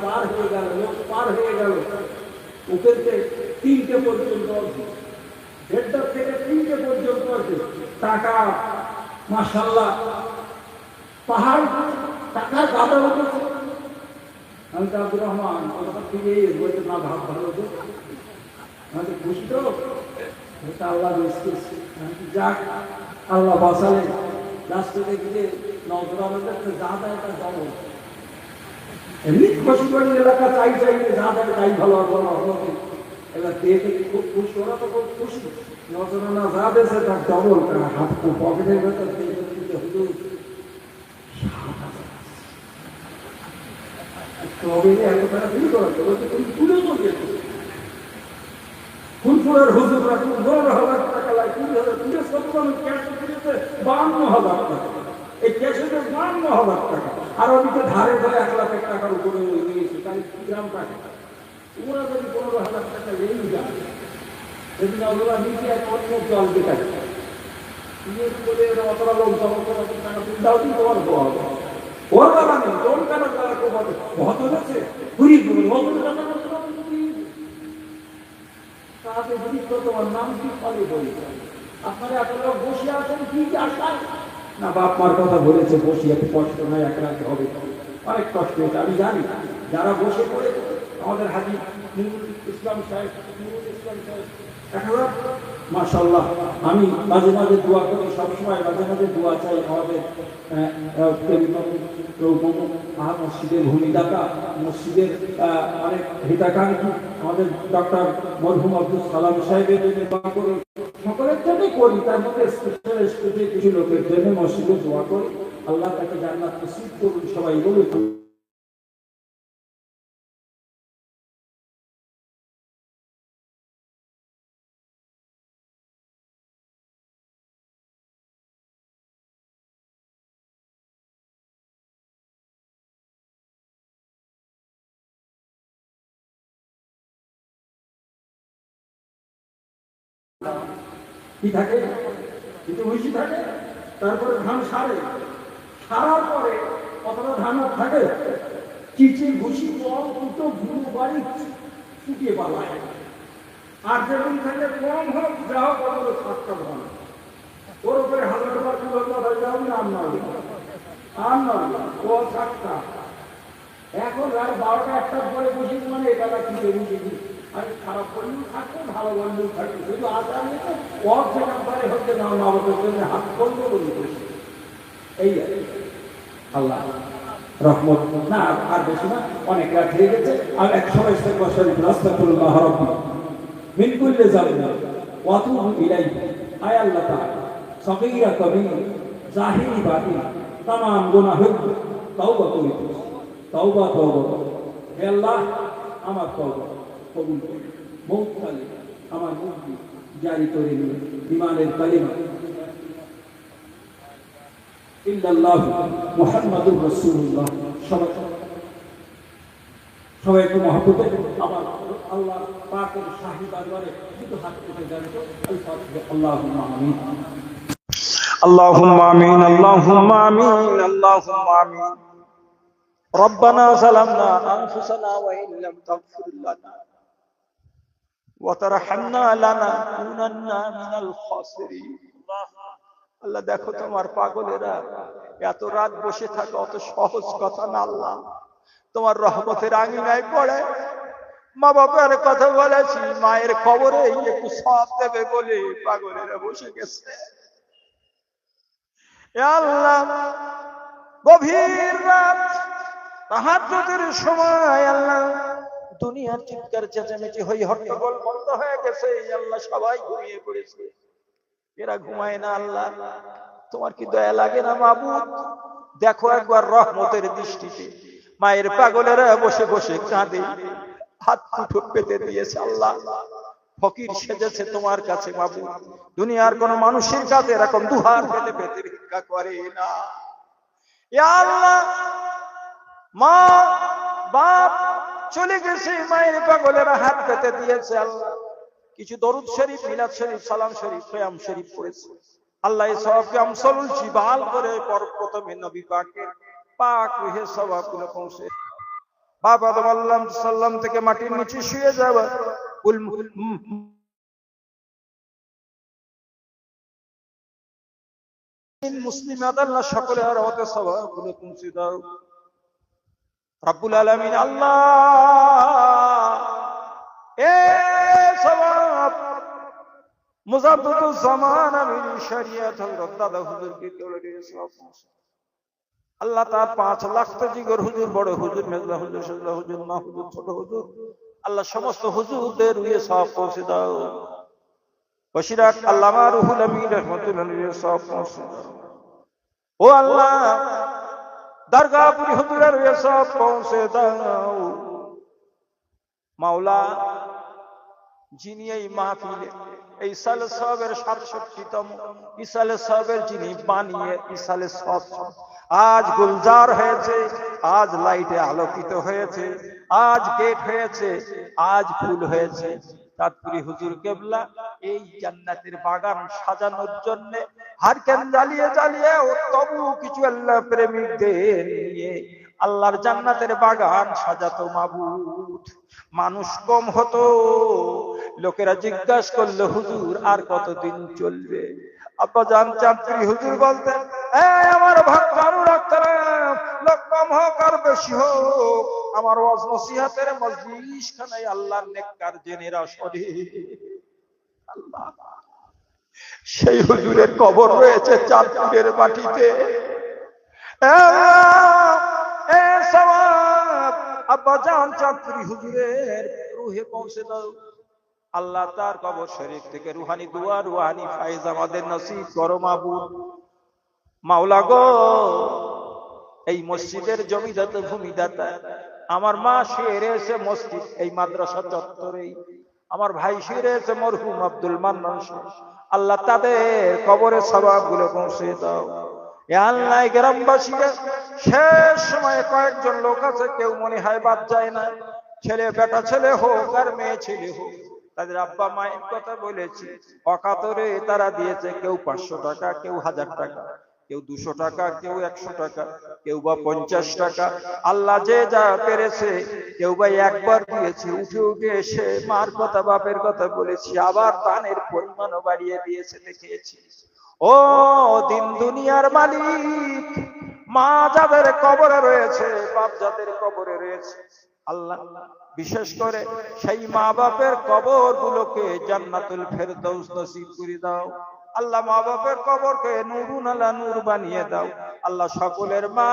পার হয়ে গেল, লোক পার হয়ে গেল, ওদেরকে 3টে পর্যন্ত 1:30 থেকে 3টে পর্যন্ত আছে টাকা। মাশাআল্লাহ, পাহাড় টাকার গাদা উঠেছে। আমি তো আব্দুর রহমান কথা থেকে বলতে না ভাব ভালো তো আমাদের খুশি তো আল্লাহ যাক, আল্লাহ বাঁচালে। লাস্টে দেখি যে নজরাবাদের যা দেয় তা যাবো, এমনি খুশি করে এলাকা চাই যা দেয় তাই ভালো হলো। এবার দেখে খুব খুশি, ওরা তো খুব খুশি, নজরানা যা দেশে তার ডবল হাত পকেটের ভেতর হুজুর ফুলপুরের হুজুররা 15,000 টাকা লাগে, 52,000 টাকা, এই ক্যাশেটের 52,000 টাকা, আর ওদিকে ধারে ধরে 1 লাখ টাকার উপরে নিয়েছে, তাই গ্রাম টাকা। ওরা যদি 15,000 টাকা লেই যায়, সেদিন ওরা নিচে এক অন্য জল দেখায় বলে অতটা লোক জমা করে টাকা দাও দিন তোমার বল ওর বাবা নেই, তোর কেন তারা খুব ভদ্র আছে ঘুরি ঘুরি তাদের জিনিস তো তোমার নাম কি ফলে বলি। আপনারা এত লোক বসে আছেন কি আশায় না, বাপ মার কথা বলেছে বসে, এত কষ্ট নয়, এক রাতে হবে, অনেক কষ্ট হয়েছে আমি জানি। যারা বসে পড়ে আমাদের হাজি ইসলাম সাহেব মাশাআল্লাহ, আমি মাঝে মাঝে দোয়া করি, সবসময় মাঝে মাঝে দোয়া চাই। আমাদের মসজিদের ভূমিদাতা, মসজিদের অনেক হিতাকাঙ্ক্ষী আমাদের ডক্টর মরহুম আব্দুল সালাম সাহেবের জন্য দোয়া করি, সকলের জন্য করি, তার মধ্যে স্পেশাল কিছু লোকের জন্য মসজিদে দোয়া করি। আল্লাহ তাকে জান্নাত নসিব করুন, সবাই বলুন। কি থাকে কিন্তু ভুসি থাকে, তারপরে ধান সারার পরে কতটা ধান থাকে, চিচি ভুসি দুটো ভুলো বাড়ি শুকিয়ে পালায়। আর যেদিন থাকে কম হোক যা হোক আমাদের 7টা ধান, ওর উপরে 1000 টাকা কিলো যাও না আর নয় ও 7টা। এখন রাত 12টা 1টার পরে বসি, মানে এটা কিনে বুঝে দিই, আর খারাপ করলেও থাকবে, ভালো করলেও থাকবে, শুধু আশা নিয়ে ওর সেখানে হচ্ছে না আমাদের জন্য হাত করবো বলে বসে। এই আল্লাহ রহমত না, আর বেশি না, অনেক রাত হয়ে গেছে। আর 100 শরীফ আস্তাগফিরুল্লাহ রাব্বি মিন কুল্লি যামবিন ওয়া আতুবু ইলাইহি। আয় আল্লাহ তাআলা, সগীরা কবীরা জাহিরি বাতিল तमाम গুনাহ তওবা করি, তওবা হে আল্লাহ আমার তওবা কবুল করুন। মওত কালে আমার মুক্তি জারি করে নিয়ে ইমানের কালিমা ইল্লাল্লাহ মুহাম্মাদুর রাসূলুল্লাহ সবাই একটু মহব্বতে আমার আল্লাহ পাকের শাহী দরবারে শুধু হাত তুলে জানতো আল্লাহুম্মা আমিন اللهم آمين اللهم آمين اللهم آمين ربنا ظلمنا أنفسنا وإن لم تغفر لنا وترحمنا لنكونن من الخاسرين আল্লাহ দেখো তোমার পাগলেরা এত রাত বসে থাকে অত সহজ কথা না আল্লাহ তোমার রহমতের আঙিনায় পড়ে মা বাবার কথা বলেছি মায়ের কবরে একটু সওয়াব দেবে বলে পাগলেরা বসে গেছে আল্লাহ গভীর রাত তাহাজ্জুদের সময় আল্লাহ দুনিয়ার চিৎকার চেঁচামেচি হই হট্টগোল বন্ধ হয়ে গেছে আল্লাহ সবাই ঘুমিয়ে পড়েছে এরা ঘুমায় না আল্লাহ তোমার কি দয়া লাগে না মাবুদ দেখো একবার রহমতের দৃষ্টিতে মায়ের পাগলেরা বসে বসে কাঁদে হাত মুঠো পেতে দিয়েছে আল্লাহ ফকির সেজেছে তোমার কাছে মাবুদ দুনিয়ার কোন মানুষের কাছে এরকম দুহার পেতে পেতে ভিক্ষা করে না ইয়া আল্লাহ মা বাপ চলে গেছে মায়ের পাগলেরা হাত পেতে দিয়েছে আল্লাহ কিছু দরুদ শরীফ মিলাদ শরীফ সালাম শরীফ কিয়াম শরীফ পড়েছে আল্লাহ এই সওয়াবকে আমসালুল জিবাল করে প্রথমে নবী পাকের পাক রূহে সওয়াবগুলো পৌঁছে বাবা আদম আলাইহিস সালাম থেকে মাটির নিচে শুয়ে যাওয়া মুসলিম আল্লাহ সকলের রহমতে সওয়াবগুলো পৌঁছে দাও রব্বুল আলামিন আল্লাহ এ সওয়াব মুজাদ্দিদুজ জামান আমিন শরিয়ত হযরত দাদা হুজুর কে তোলে সওয়াব আল্লাহ তার 5 লাখ জিগর হুজুর বড় হুজুর মেজলা হুজুর সাজলা হুজুর মা হুজুর ছোট হুজুর আল্লাহ সমস্ত হুজুরদের রুহে সওয়াব পৌঁছে দাও বশিরাত আল্লামা রুহুল আমিন রাহমাতুল্লাহ আলাইহি সওয়াব পৌঁছে দাও ও আল্লাহ দরগাহপুরি হুজুরের রুহে সওয়াব পৌঁছে দাও মাওলা যিনি এই মাহফিলে এই ইসালে সওয়াবের 67তম ইসালে সওয়াবের যিনি বানিয়ে ইসালে সওয়াব আজ গুলজার হয়েছে আজ লাইটে আলোকিত হয়েছে আজ গেট হয়েছে আজ ফুল হয়েছে তাতপুরি হুজুর কেবলা এই জান্নাতের বাগান সাজানোর জন্য হারকেন জ্বালিয়ে জ্বালিয়ে ও তবু কিছু আল্লাহ প্রেমিকদের নিয়ে আল্লাহর জান্নাতের বাগান সাজাতো মাবুদ মানুষ কম হতো লোকেরা জিজ্ঞাসা করলো হুজুর আর কতদিন চলবে আব্বা জান চাঁদপুরি হুজুর বলতেন এই আমার ভক্ত আরো রাখতে লোক কম হোক আর বেশি হোক আমার ওয়াজ নসিহতের মজলিস খানায় আল্লাহর নেককার জেনেরা সরে আল্লাহ সেই হুজুরের কবর রয়েছে চাঁদপুরের মাটিতে এ সওয়াব আব্বা জান চাঁদপুরি হুজুরের রুহে পৌঁছে দাও আল্লাহ তার কবর শরীফ থেকে রুহানি দোয়া রুহানি ফায়েজ আমাদের নসিব করো মাবুদ মাওলা গো এই মসজিদের জমিদাতা ভূমিদাতা আমার মা শুয়ে রয়েছে মসজিদ এই মাদ্রাসা চত্বরেই আমার ভাই শুয়ে রয়েছে মরহুম আব্দুল মান্নান আল্লাহ তাদের কবরের সওয়াবগুলো পৌঁছে দাও এ আল্লাহ গ্রামবাসীরা শেষ সময়ে কয়েকজন লোক আছে কেউ মনে হয় বাদ যায় না ছেলে বেটা ছেলে হোক আর মেয়ে ছেলে হোক তাদের আব্বা মায়ের কথা বলেছি অকাতরে তারা দিয়েছে কেউ 500 টাকা কেউ 1000 টাকা কেউ 200 টাকা কেউ 100 টাকা কেউ বা 50 টাকা আল্লাহ যে যা পেরেছে কেউ বা একবার দিয়েছে উঠে উঠে এসে মার কথা বাপের কথা বলেছি আবার দানের পরিমাণও বাড়িয়ে দিয়েছে দেখেছি ও দিন দুনিয়ার মালিক মা যাদের কবরে রয়েছে বাপ যাদের কবরে রয়েছে আল্লাহ বিশেষ করে সেই মা বাপের কবর গুলোকে জান্নাতুল ফেরদৌস নসিব করে দাও আল্লাহ মা বাপের কবরকে নূরুন আলা নূর বানিয়ে দাও আল্লাহ সকলের মা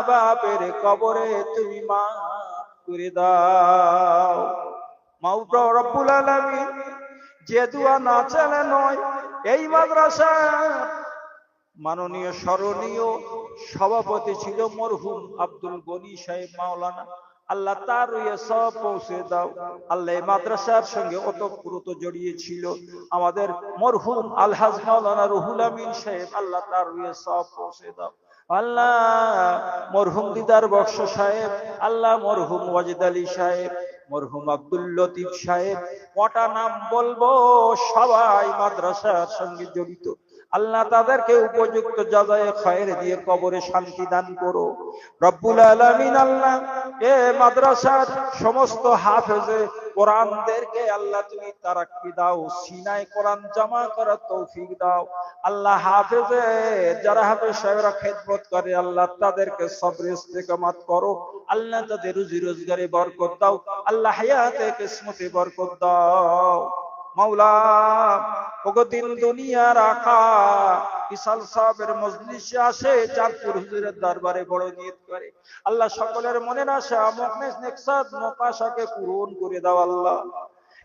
বাপের কবরে তুমি মাফ করে দাও মাওলা রব্বুল আলামিন যে দোয়া না চালে নয় এই মাদ্রাসা মাননীয় স্মরণীয় সভাপতি ছিল মরহুম আব্দুল গনি সাহেব মাওলানা আল্লাহ তার রুহে সব পৌঁছে দাও। আল্লাহ এই মাদ্রাসার সঙ্গে ওতপ্রোত জড়িয়ে ছিল আমাদের মরহুম আলহাজ মাওলানা রুহুল আমিন সাহেব, আল্লাহ তার রুহে সব পৌঁছে দাও। আল্লাহ মরহুম দিদার বক্স সাহেব, আল্লাহ মরহুম ওয়াজিদ আলী সাহেব, মরহুম আব্দুল লতিফ সাহেব, কটা নাম বলবো, সবাই মাদ্রাসার সঙ্গে জড়িত। আল্লাহ তাদেরকে উপযুক্ত জাযায়ে খায়ের দিয়ে কবরে শান্তি দান করো রব্বুল আলামিন। আল্লাহ এ মাদ্রাসার সমস্ত হাফেজে কোরআনদেরকে আল্লাহ তুমি তারাক্কি দাও, সিনায় কোরআন জমা করার তৌফিক দাও। আল্লাহ হাফেজে যারা হাফেজ সাহেবরা খেদমত করে আল্লাহ তাদেরকে সবর ইস্তেকামত করো। আল্লাহ তাদের রুজি রোজগারে বরকত দাও। আল্লাহ হায়াতে কিসমতে বরকত দাও। মাওলা ওগো দিন দুনিয়ার আকা ইসাল সাহেবের মজলিসে আসে চাঁদপুর হুজুরের দরবারে বড় নিয়ত করে আল্লাহ সকলের মনের আশা মুখনেস নেকসাদ মোকাশাকে পূরণ করে দাও। আল্লাহ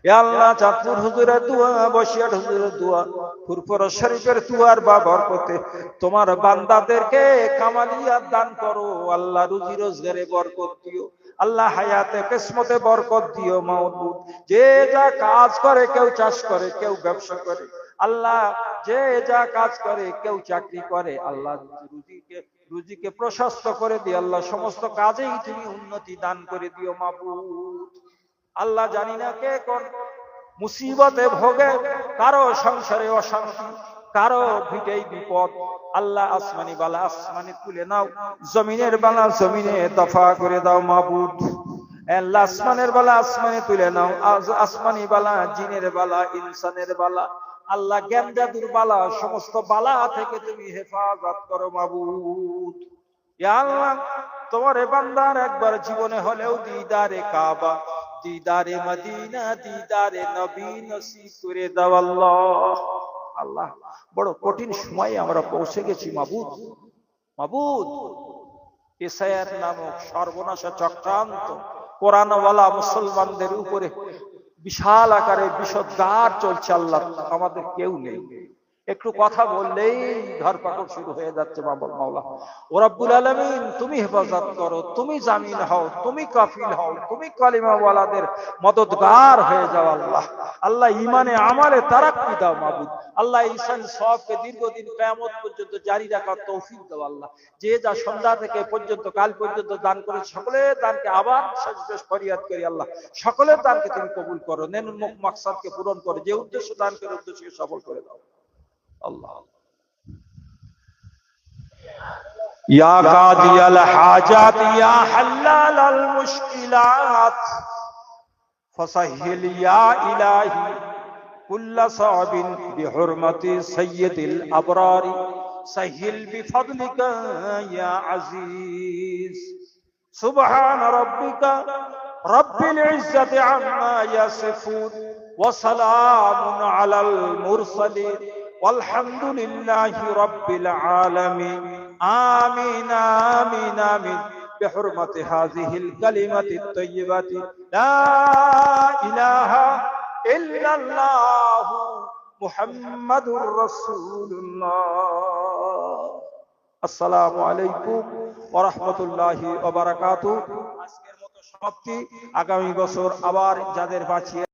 ইয়া আল্লাহ চাঁদপুর হুজুরের দোয়া, বসিয়াট হুজুরের দোয়া, ফুরফুরা শরীফের দুয়ার বা বরকতে তোমার বান্দাদেরকে কামালিয়াত দান করো। আল্লাহ রুজি রোজগারে বরকত দিও। আল্লাহ হায়াতে কিসমতে বরকত দিও। মাওলানা যে যা কাজ করে, কেউ চাষ করে, কেউ ব্যবসা করে, আল্লাহ যে যা কাজ করে, কেউ চাকরি করে, আল্লাহ রুজিকে প্রশস্ত করে দিও। আল্লাহ সমস্ত কাজেই তুমি উন্নতি দান করে দিও মাবুদ। আল্লাহ জানি না কে কোন মুসিবতে ভোগে, কারো সংসারে অশান্তি, কারো ভিটেই বিপদ। আল্লাহ আসমানি বালা আসমানে তুলে নাও, জমিনের বালা জমিনে দফা করে দাও মাবুদ। আল্লাহ আসমানের বালা আসমানে তুলে নাও, আসমানি বালা, জিনের বালা, ইনসানের বালা, আল্লাহ জ্ঞান জাদুর বালা, সমস্ত বালা থেকে তুমি হেফাজত করো মাবুদ। ইয়া আল্লাহ তোমার বান্দার একবার জীবনে হলেও দিদারে কাবা, দিদারে মদিনা, দিদারে নবী নসিব করে দাও আল্লাহ। আল্লাহ বড় কঠিন সময়ে আমরা পৌঁছে গেছি মাবুদ। মাবুদ এসআইআর নামক সর্বনাশা চক্রান্ত কোরআনওয়ালা মুসলমানদের উপরে বিশাল আকারে বিষোদ্গার চলছে। আল্লাহ আমাদের কেউ নেই, একটু কথা বললেই ধরপাকড় শুরু হয়ে যাচ্ছে। মাওলা ও রব্বুল আলামিন তুমি হেফাজত করো, তুমি জামিন হও, তুমি কাফিল হও, তুমি কালিমাওয়ালাদের মদদগার হয়ে যাও আল্লাহ। আল্লাহ ইমানে আমালে তারাক্কি দাও মাবুদ। আল্লাহ ইহসান সওয়াবকে দীর্ঘদিন কিয়ামত পর্যন্ত জারি রাখার তৌফিক দাও আল্লাহ। যে যা সন্ধ্যা থেকে পর্যন্ত কাল পর্যন্ত দান করে সকলের দানকে আবার শেষ ফরিয়াদ করি আল্লাহ, সকলের দানকে তুমি কবুল করো, নেনুল মাকসাদকে পূরণ করো, যে উদ্দেশ্য দান করে উদ্দেশ্যকে সফল করে দাও আল্লাহ। ইয়া কাদিয়াল হাজাত ইয়া হাল্লালাল মুশকিলাত ফাসাহিল ইয়া ইলাহি কুল্লা সাবিন বিহুরমাতি সাইয়্যিদিল আবরার সাহিল বিফadlika ইয়া আজিজ। সুবহান রাব্বিকা রাব্বিল ইজ্জাতি আম্মা ইয়াসিফুন ওয়া সালামুন আলাল মুরসালিন والحمد لله رب العالمين آمين آمين آمين بحرمة هذه الكلمة الطيبة لا إله إلا الله محمد رسول الله। السلام عليكم ورحمة الله وبركاته। আজকের মতো সমাপ্তি, আগামী বছর আবার যাদের বাঁচিয়ে